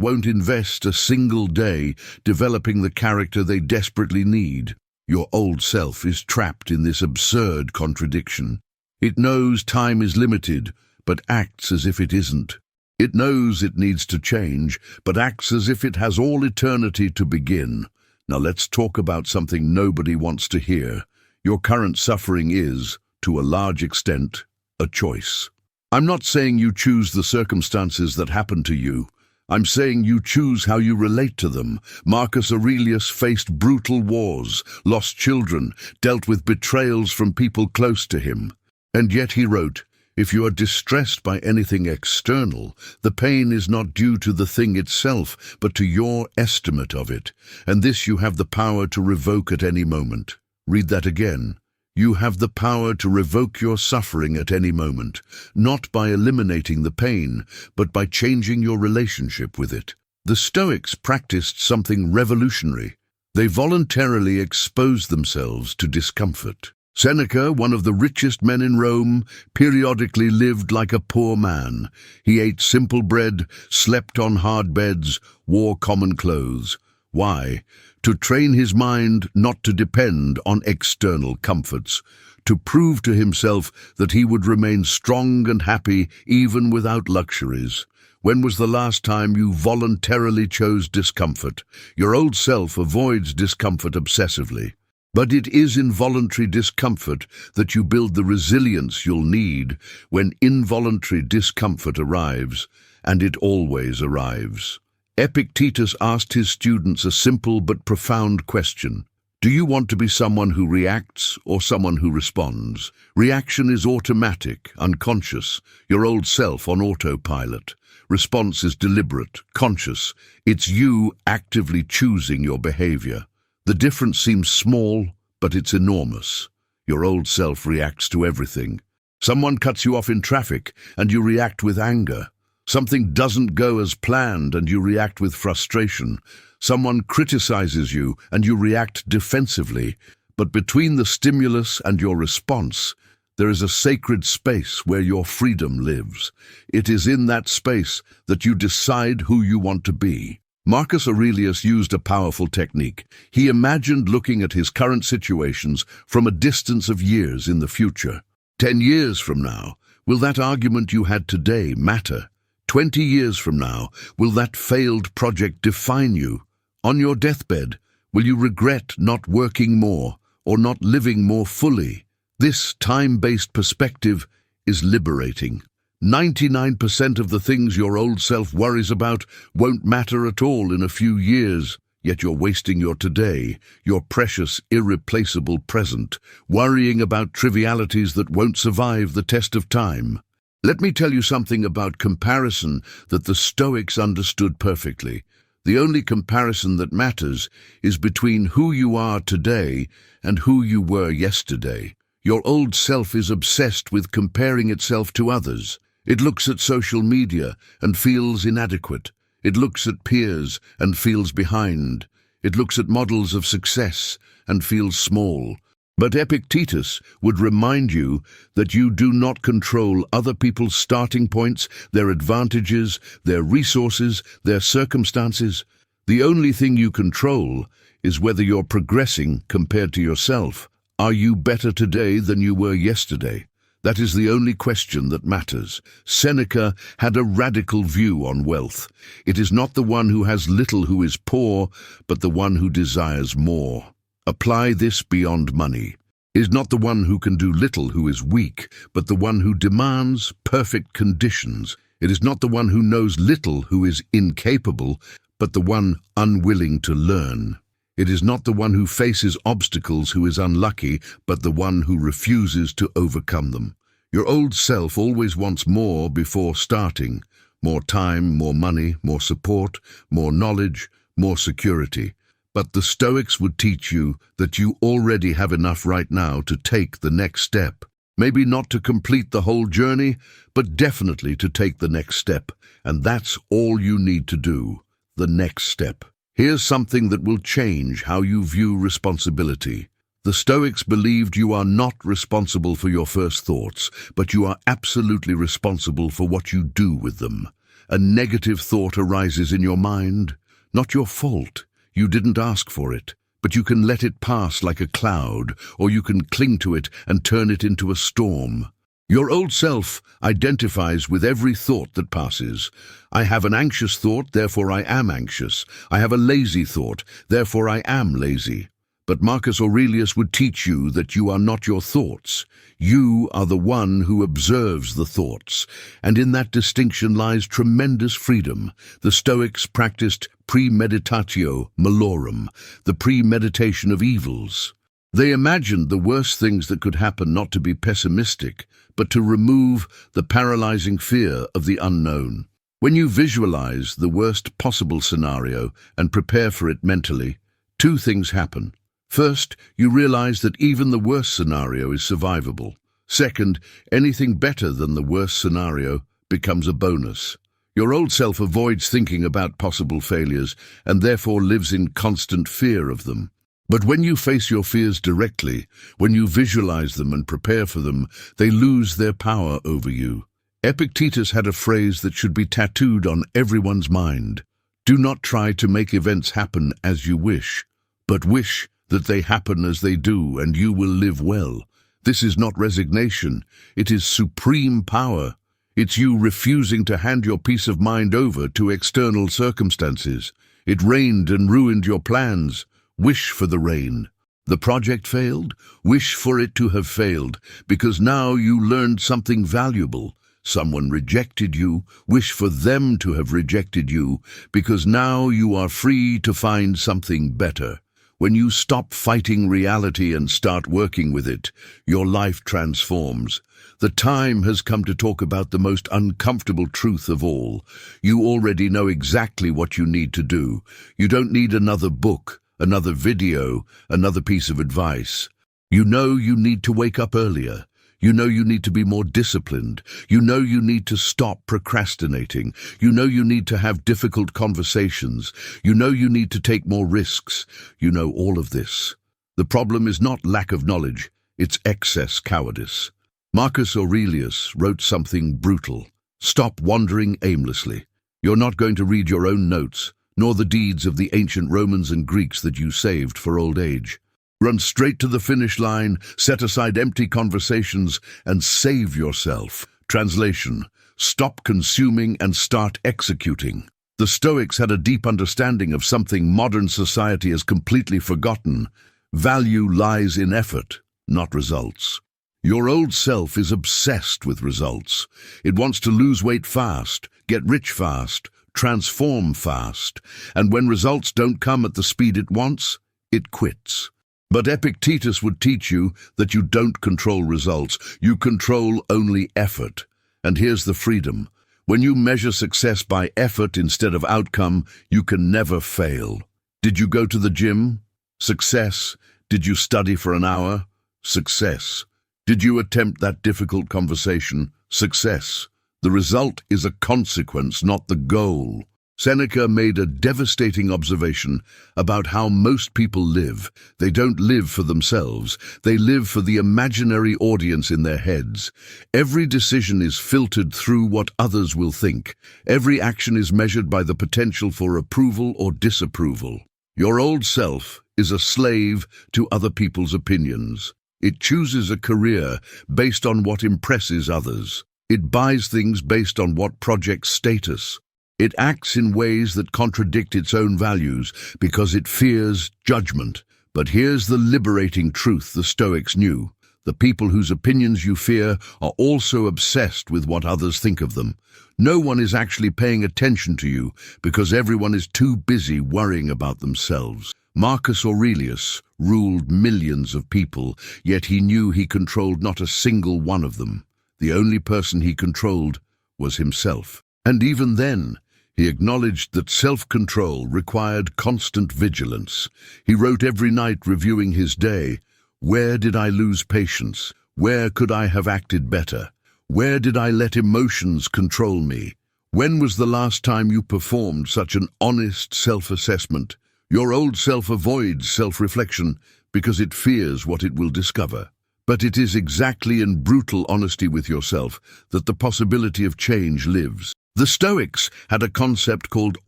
won't invest a single day developing the character they desperately need. Your old self is trapped in this absurd contradiction. It knows time is limited, but acts as if it isn't. It knows it needs to change, but acts as if it has all eternity to begin. Now let's talk about something nobody wants to hear. Your current suffering is, to a large extent, a choice. I'm not saying you choose the circumstances that happen to you. I'm saying you choose how you relate to them. Marcus Aurelius faced brutal wars, lost children, dealt with betrayals from people close to him. And yet he wrote, "If you are distressed by anything external, the pain is not due to the thing itself, but to your estimate of it. And this you have the power to revoke at any moment." Read that again. You have the power to revoke your suffering at any moment, not by eliminating the pain, but by changing your relationship with it. The Stoics practiced something revolutionary. They voluntarily exposed themselves to discomfort. Seneca, one of the richest men in Rome, periodically lived like a poor man. He ate simple bread, slept on hard beds, wore common clothes. Why? To train his mind not to depend on external comforts, to prove to himself that he would remain strong and happy even without luxuries. When was the last time you voluntarily chose discomfort? Your old self avoids discomfort obsessively. But it is in voluntary discomfort that you build the resilience you'll need when involuntary discomfort arrives, and it always arrives. Epictetus asked his students a simple but profound question. Do you want to be someone who reacts or someone who responds? Reaction is automatic, unconscious, your old self on autopilot. Response is deliberate, conscious. It's you actively choosing your behavior. The difference seems small, but it's enormous. Your old self reacts to everything. Someone cuts you off in traffic, and you react with anger. Something doesn't go as planned, and you react with frustration. Someone criticizes you, and you react defensively. But between the stimulus and your response, there is a sacred space where your freedom lives. It is in that space that you decide who you want to be. Marcus Aurelius used a powerful technique. He imagined looking at his current situations from a distance of years in the future. 10 years from now, will that argument you had today matter? 20 years from now, will that failed project define you? On your deathbed, will you regret not working more or not living more fully? This time-based perspective is liberating. 99% of the things your old self worries about won't matter at all in a few years, yet you're wasting your today, your precious, irreplaceable present, worrying about trivialities that won't survive the test of time. Let me tell you something about comparison that the Stoics understood perfectly. The only comparison that matters is between who you are today and who you were yesterday. Your old self is obsessed with comparing itself to others. It looks at social media and feels inadequate. It looks at peers and feels behind. It looks at models of success and feels small. But Epictetus would remind you that you do not control other people's starting points, their advantages, their resources, their circumstances. The only thing you control is whether you're progressing compared to yourself. Are you better today than you were yesterday? That is the only question that matters. Seneca had a radical view on wealth. It is not the one who has little who is poor, but the one who desires more. Apply this beyond money. It is not the one who can do little who is weak, but the one who demands perfect conditions. It is not the one who knows little who is incapable, but the one unwilling to learn. It is not the one who faces obstacles who is unlucky, but the one who refuses to overcome them. Your old self always wants more before starting. More time, more money, more support, more knowledge, more security. But the Stoics would teach you that you already have enough right now to take the next step. Maybe not to complete the whole journey, but definitely to take the next step. And that's all you need to do, the next step. Here's something that will change how you view responsibility. The Stoics believed you are not responsible for your first thoughts, but you are absolutely responsible for what you do with them. A negative thought arises in your mind. Not your fault. You didn't ask for it. But you can let it pass like a cloud, or you can cling to it and turn it into a storm. Your old self identifies with every thought that passes. I have an anxious thought, therefore I am anxious. I have a lazy thought, therefore I am lazy. But Marcus Aurelius would teach you that you are not your thoughts. You are the one who observes the thoughts, and in that distinction lies tremendous freedom. The Stoics practiced premeditatio malorum, the premeditation of evils. They imagined the worst things that could happen, not to be pessimistic, but to remove the paralyzing fear of the unknown. When you visualize the worst possible scenario and prepare for it mentally, two things happen. First, you realize that even the worst scenario is survivable. Second, anything better than the worst scenario becomes a bonus. Your old self avoids thinking about possible failures and therefore lives in constant fear of them. But when you face your fears directly, when you visualize them and prepare for them, they lose their power over you. Epictetus had a phrase that should be tattooed on everyone's mind. Do not try to make events happen as you wish, but wish that they happen as they do, and you will live well. This is not resignation, it is supreme power. It's you refusing to hand your peace of mind over to external circumstances. It rained and ruined your plans. Wish for the rain. The project failed? Wish for it to have failed, because now you learned something valuable. Someone rejected you. Wish for them to have rejected you, because now you are free to find something better. When you stop fighting reality and start working with it, your life transforms. The time has come to talk about the most uncomfortable truth of all. You already know exactly what you need to do. You don't need another book, another video, another piece of advice. You know you need to wake up earlier. You know you need to be more disciplined. You know you need to stop procrastinating. You know you need to have difficult conversations. You know you need to take more risks. You know all of this. The problem is not lack of knowledge, it's excess cowardice. Marcus Aurelius wrote something brutal. Stop wandering aimlessly. You're not going to read your own notes, nor the deeds of the ancient Romans and Greeks that you saved for old age. Run straight to the finish line, set aside empty conversations, and save yourself. Translation: stop consuming and start executing. The Stoics had a deep understanding of something modern society has completely forgotten. Value lies in effort, not results. Your old self is obsessed with results. It wants to lose weight fast, get rich fast, transform fast, and when results don't come at the speed it wants, it quits. But Epictetus would teach you that you don't control results, you control only effort. And here's the freedom. When you measure success by effort instead of outcome, you can never fail. Did you go to the gym? Success. Did you study for an hour? Success. Did you attempt that difficult conversation? Success. The result is a consequence, not the goal. Seneca made a devastating observation about how most people live. They don't live for themselves. They live for the imaginary audience in their heads. Every decision is filtered through what others will think. Every action is measured by the potential for approval or disapproval. Your old self is a slave to other people's opinions. It chooses a career based on what impresses others. It buys things based on what projects status. It acts in ways that contradict its own values because it fears judgment. But here's the liberating truth the Stoics knew. The people whose opinions you fear are also obsessed with what others think of them. No one is actually paying attention to you because everyone is too busy worrying about themselves. Marcus Aurelius ruled millions of people, yet he knew he controlled not a single one of them. The only person he controlled was himself. And even then, he acknowledged that self-control required constant vigilance. He wrote every night reviewing his day. Where did I lose patience? Where could I have acted better? Where did I let emotions control me? When was the last time you performed such an honest self-assessment? Your old self avoids self-reflection because it fears what it will discover. But it is exactly in brutal honesty with yourself that the possibility of change lives. The Stoics had a concept called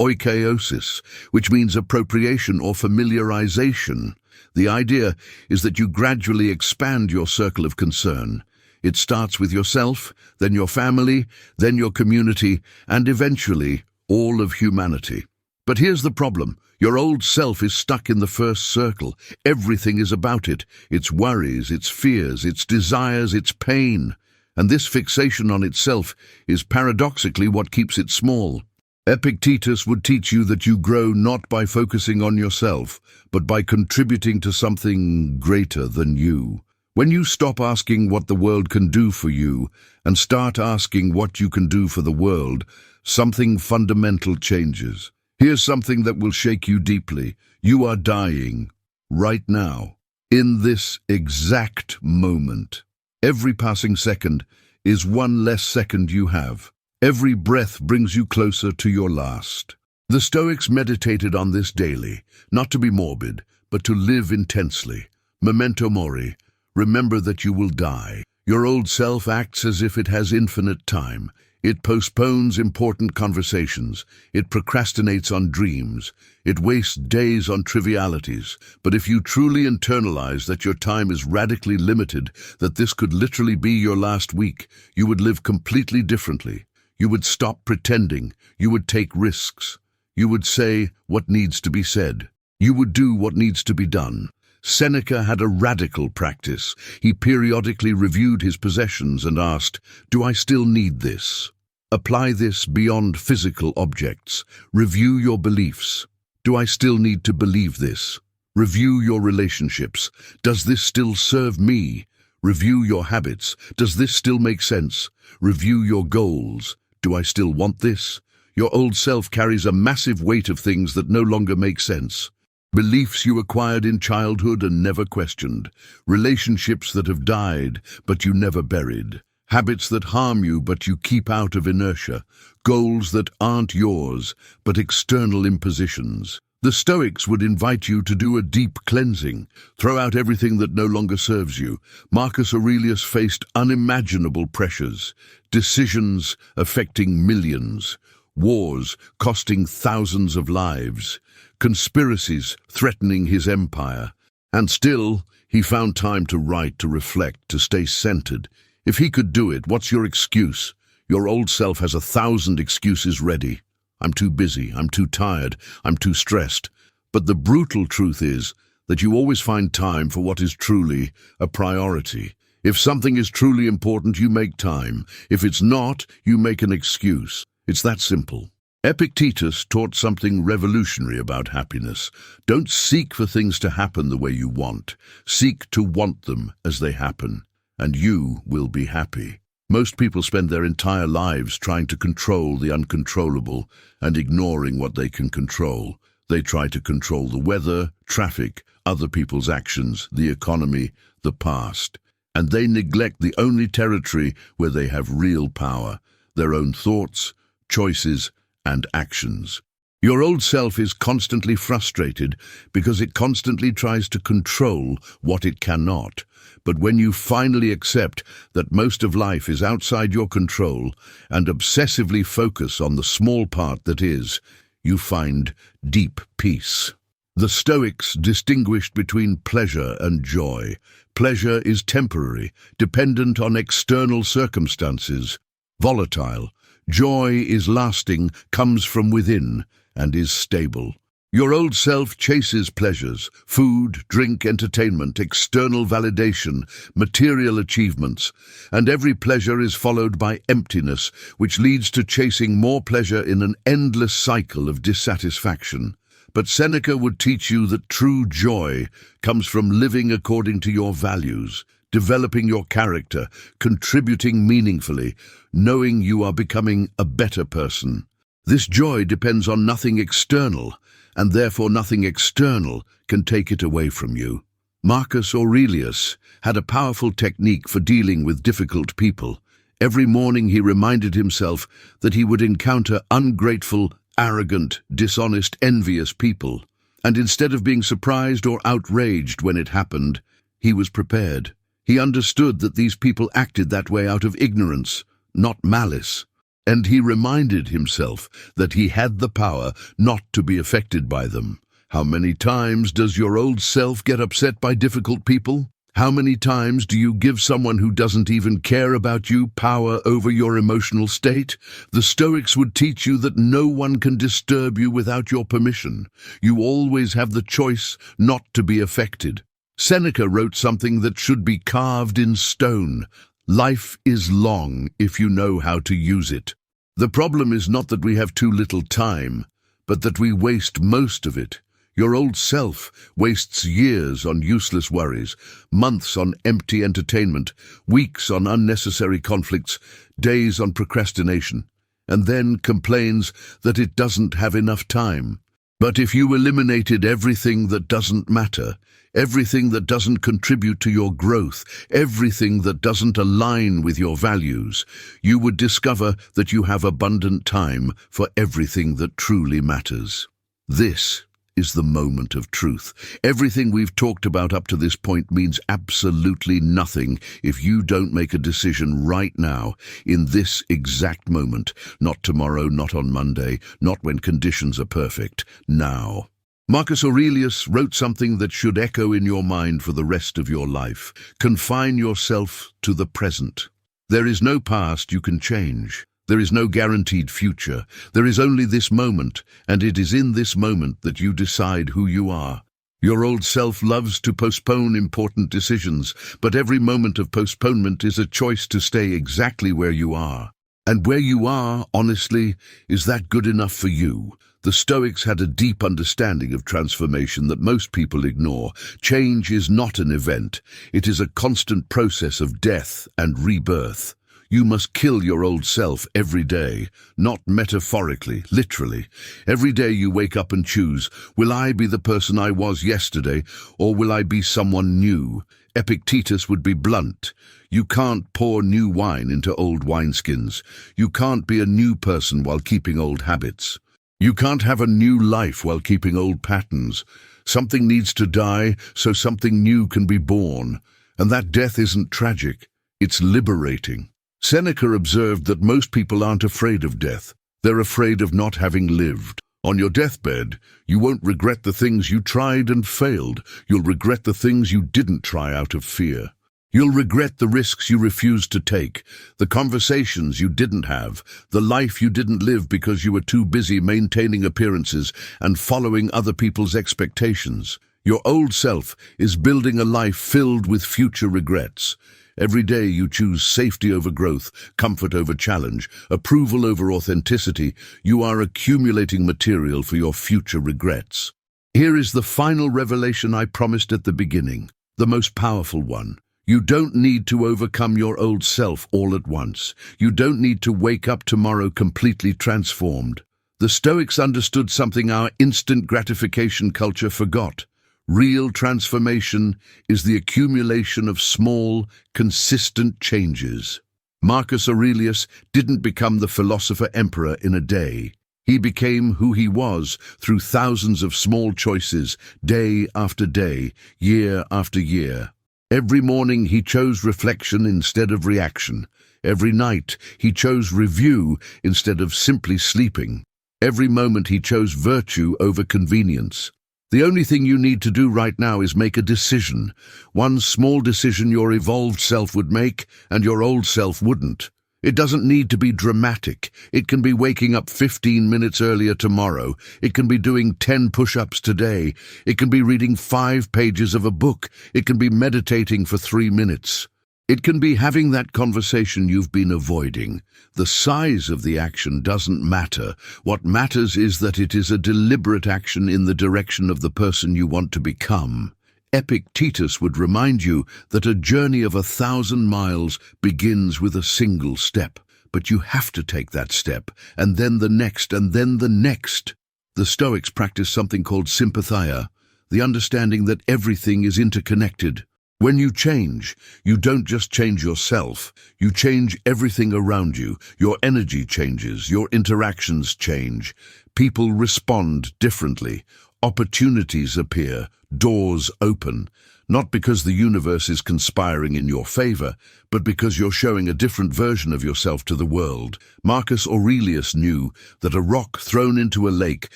oikeiosis, which means appropriation or familiarization. The idea is that you gradually expand your circle of concern. It starts with yourself, then your family, then your community, and eventually all of humanity. But here's the problem. Your old self is stuck in the first circle. Everything is about it. Its worries, its fears, its desires, its pain. And this fixation on itself is paradoxically what keeps it small. Epictetus would teach you that you grow not by focusing on yourself, but by contributing to something greater than you. When you stop asking what the world can do for you and start asking what you can do for the world, something fundamental changes. Here's something that will shake you deeply. You are dying right now, in this exact moment. Every passing second is one less second you have. Every breath brings you closer to your last. The Stoics meditated on this daily, not to be morbid, but to live intensely. Memento mori, remember that you will die. Your old self acts as if it has infinite time. It postpones important conversations. It procrastinates on dreams. It wastes days on trivialities. But if you truly internalize that your time is radically limited, that this could literally be your last week, you would live completely differently. You would stop pretending. You would take risks. You would say what needs to be said. You would do what needs to be done. Seneca had a radical practice. He periodically reviewed his possessions and asked, "Do I still need this?" Apply this beyond physical objects. Review your beliefs. Do I still need to believe this? Review your relationships. Does this still serve me? Review your habits. Does this still make sense? Review your goals. Do I still want this? Your old self carries a massive weight of things that no longer make sense. Beliefs you acquired in childhood and never questioned. Relationships that have died, but you never buried. Habits that harm you, but you keep out of inertia. Goals that aren't yours, but external impositions. The Stoics would invite you to do a deep cleansing. Throw out everything that no longer serves you. Marcus Aurelius faced unimaginable pressures. Decisions affecting millions. Wars costing thousands of lives. Conspiracies threatening his empire. And still, he found time to write, to reflect, to stay centered. If he could do it, what's your excuse? Your old self has 1,000 excuses ready. I'm too busy, I'm too tired, I'm too stressed. But the brutal truth is that you always find time for what is truly a priority. If something is truly important, you make time. If it's not, you make an excuse. It's that simple. Epictetus taught something revolutionary about happiness. Don't seek for things to happen the way you want. Seek to want them as they happen, and you will be happy. Most people spend their entire lives trying to control the uncontrollable and ignoring what they can control. They try to control the weather, traffic, other people's actions, the economy, the past. And they neglect the only territory where they have real power, their own thoughts, choices, and actions. Your old self is constantly frustrated because it constantly tries to control what it cannot. But when you finally accept that most of life is outside your control and obsessively focus on the small part that is, you find deep peace. The Stoics distinguished between pleasure and joy. Pleasure is temporary, dependent on external circumstances, volatile. Joy is lasting, comes from within, and is stable. Your old self chases pleasures, food, drink, entertainment, external validation, material achievements, and every pleasure is followed by emptiness, which leads to chasing more pleasure in an endless cycle of dissatisfaction. But Seneca would teach you that true joy comes from living according to your values, developing your character, contributing meaningfully, knowing you are becoming a better person. This joy depends on nothing external, and therefore nothing external can take it away from you. Marcus Aurelius had a powerful technique for dealing with difficult people. Every morning he reminded himself that he would encounter ungrateful, arrogant, dishonest, envious people. And instead of being surprised or outraged when it happened, he was prepared. He understood that these people acted that way out of ignorance, not malice. And he reminded himself that he had the power not to be affected by them. How many times does your old self get upset by difficult people? How many times do you give someone who doesn't even care about you power over your emotional state? The Stoics would teach you that no one can disturb you without your permission. You always have the choice not to be affected. Seneca wrote something that should be carved in stone. Life is long if you know how to use it. The problem is not that we have too little time, but that we waste most of it. Your old self wastes years on useless worries, months on empty entertainment, weeks on unnecessary conflicts, days on procrastination, and then complains that it doesn't have enough time. But if you eliminated everything that doesn't matter, everything that doesn't contribute to your growth, everything that doesn't align with your values, you would discover that you have abundant time for everything that truly matters. This is the moment of truth. Everything we've talked about up to this point means absolutely nothing if you don't make a decision right now, in this exact moment. Not tomorrow, not on Monday, not when conditions are perfect. Now. Marcus Aurelius wrote something that should echo in your mind for the rest of your life. Confine yourself to the present. There is no past you can change. There is no guaranteed future. There is only this moment, and it is in this moment that you decide who you are. Your old self loves to postpone important decisions, but every moment of postponement is a choice to stay exactly where you are. And where you are, honestly, is that good enough for you? The Stoics had a deep understanding of transformation that most people ignore. Change is not an event. It is a constant process of death and rebirth. You must kill your old self every day, not metaphorically, literally. Every day you wake up and choose, will I be the person I was yesterday, or will I be someone new? Epictetus would be blunt. You can't pour new wine into old wineskins. You can't be a new person while keeping old habits. You can't have a new life while keeping old patterns. Something needs to die so something new can be born. And that death isn't tragic, it's liberating. Seneca observed that most people aren't afraid of death. They're afraid of not having lived. On your deathbed, you won't regret the things you tried and failed. You'll regret the things you didn't try out of fear. You'll regret the risks you refused to take, the conversations you didn't have, the life you didn't live because you were too busy maintaining appearances and following other people's expectations. Your old self is building a life filled with future regrets. Every day you choose safety over growth, comfort over challenge, approval over authenticity. You are accumulating material for your future regrets. Here is the final revelation I promised at the beginning, the most powerful one. You don't need to overcome your old self all at once. You don't need to wake up tomorrow completely transformed. The Stoics understood something our instant gratification culture forgot. Real transformation is the accumulation of small, consistent changes. Marcus Aurelius didn't become the philosopher-emperor in a day. He became who he was through thousands of small choices, day after day, year after year. Every morning he chose reflection instead of reaction. Every night he chose review instead of simply sleeping. Every moment he chose virtue over convenience. The only thing you need to do right now is make a decision. One small decision your evolved self would make and your old self wouldn't. It doesn't need to be dramatic. It can be waking up 15 minutes earlier tomorrow. It can be doing 10 push-ups today. It can be reading 5 pages of a book. It can be meditating for 3 minutes. It can be having that conversation you've been avoiding. The size of the action doesn't matter. What matters is that it is a deliberate action in the direction of the person you want to become. Epictetus would remind you that a journey of 1,000 miles begins with a single step. But you have to take that step, and then the next, and then the next. The Stoics practiced something called sympathia, the understanding that everything is interconnected. When you change, you don't just change yourself, you change everything around you. Your energy changes, your interactions change. People respond differently. Opportunities appear, doors open. Not because the universe is conspiring in your favor, but because you're showing a different version of yourself to the world. Marcus Aurelius knew that a rock thrown into a lake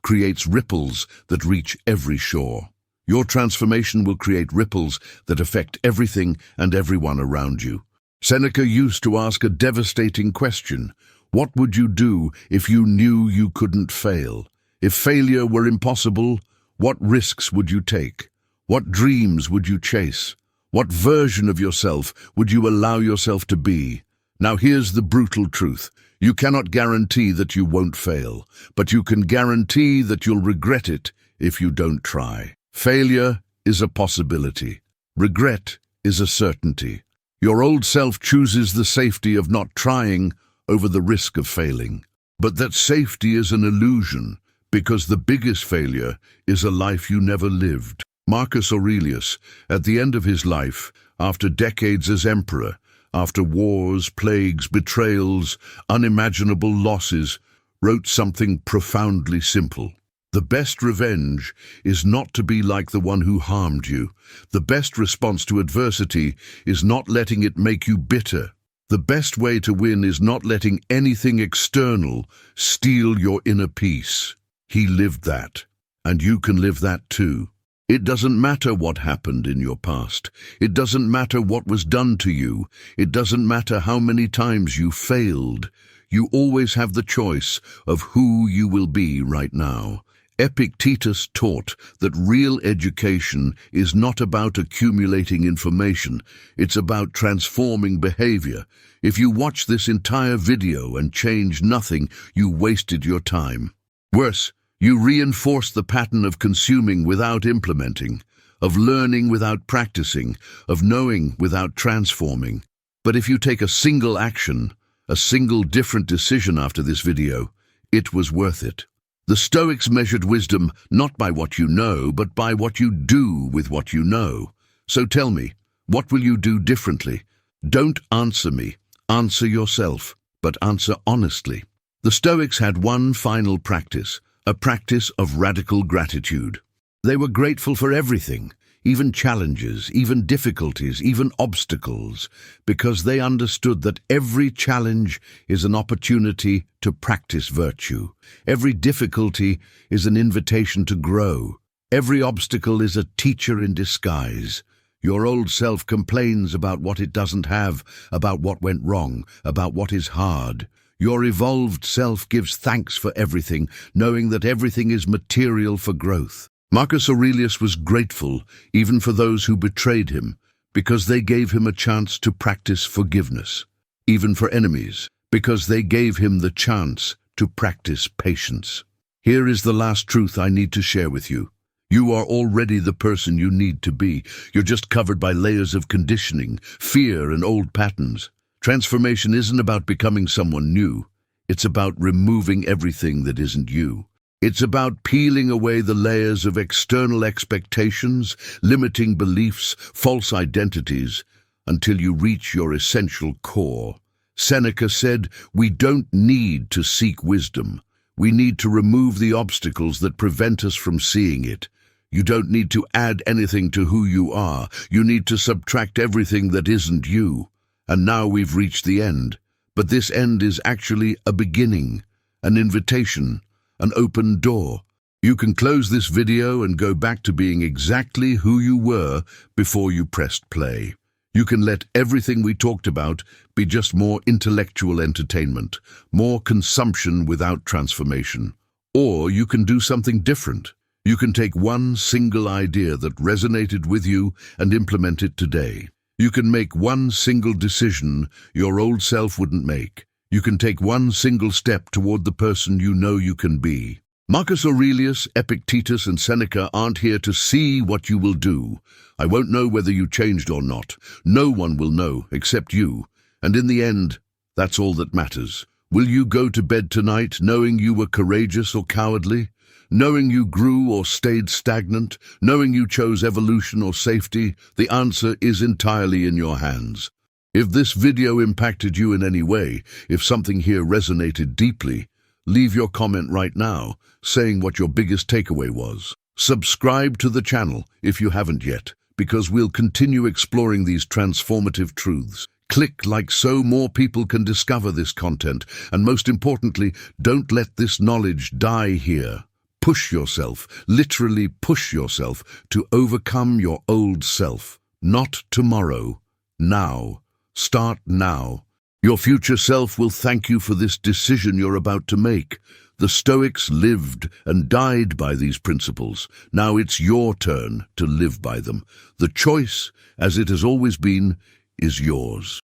creates ripples that reach every shore. Your transformation will create ripples that affect everything and everyone around you. Seneca used to ask a devastating question. What would you do if you knew you couldn't fail? If failure were impossible, what risks would you take? What dreams would you chase? What version of yourself would you allow yourself to be? Now here's the brutal truth. You cannot guarantee that you won't fail, but you can guarantee that you'll regret it if you don't try. Failure is a possibility. Regret is a certainty. Your old self chooses the safety of not trying over the risk of failing. But that safety is an illusion, because the biggest failure is a life you never lived. Marcus Aurelius, at the end of his life, after decades as emperor, after wars, plagues, betrayals, unimaginable losses, wrote something profoundly simple. The best revenge is not to be like the one who harmed you. The best response to adversity is not letting it make you bitter. The best way to win is not letting anything external steal your inner peace. He lived that, and you can live that too. It doesn't matter what happened in your past. It doesn't matter what was done to you. It doesn't matter how many times you failed. You always have the choice of who you will be right now. Epictetus taught that real education is not about accumulating information. It's about transforming behavior. If you watch this entire video and change nothing, you wasted your time. Worse, you reinforce the pattern of consuming without implementing, of learning without practicing, of knowing without transforming. But if you take a single action, a single different decision after this video, it was worth it. The Stoics measured wisdom not by what you know, but by what you do with what you know. So tell me, what will you do differently? Don't answer me. Answer yourself, but answer honestly. The Stoics had one final practice, a practice of radical gratitude. They were grateful for everything, even challenges, even difficulties, even obstacles, because they understood that every challenge is an opportunity to practice virtue. Every difficulty is an invitation to grow. Every obstacle is a teacher in disguise. Your old self complains about what it doesn't have, about what went wrong, about what is hard. Your evolved self gives thanks for everything, knowing that everything is material for growth. Marcus Aurelius was grateful even for those who betrayed him, because they gave him a chance to practice forgiveness. Even for enemies, because they gave him the chance to practice patience. Here is the last truth I need to share with you. You are already the person you need to be. You're just covered by layers of conditioning, fear, and old patterns. Transformation isn't about becoming someone new. It's about removing everything that isn't you. It's about peeling away the layers of external expectations, limiting beliefs, false identities, until you reach your essential core. Seneca said, "We don't need to seek wisdom. We need to remove the obstacles that prevent us from seeing it. You don't need to add anything to who you are. You need to subtract everything that isn't you." And now we've reached the end. But this end is actually a beginning, an invitation, an open door. You can close this video and go back to being exactly who you were before you pressed play. You can let everything we talked about be just more intellectual entertainment, more consumption without transformation. Or you can do something different. You can take one single idea that resonated with you and implement it today. You can make one single decision your old self wouldn't make. You can take one single step toward the person you know you can be. Marcus Aurelius, Epictetus, and Seneca aren't here to see what you will do. I won't know whether you changed or not. No one will know except you. And in the end, that's all that matters. Will you go to bed tonight knowing you were courageous or cowardly? Knowing you grew or stayed stagnant, knowing you chose evolution or safety, the answer is entirely in your hands. If this video impacted you in any way, if something here resonated deeply, leave your comment right now, saying what your biggest takeaway was. Subscribe to the channel if you haven't yet, because we'll continue exploring these transformative truths. Click like so more people can discover this content, and most importantly, don't let this knowledge die here. Push yourself, literally push yourself to overcome your old self. Not tomorrow, now. Start now. Your future self will thank you for this decision you're about to make. The Stoics lived and died by these principles. Now it's your turn to live by them. The choice, as it has always been, is yours.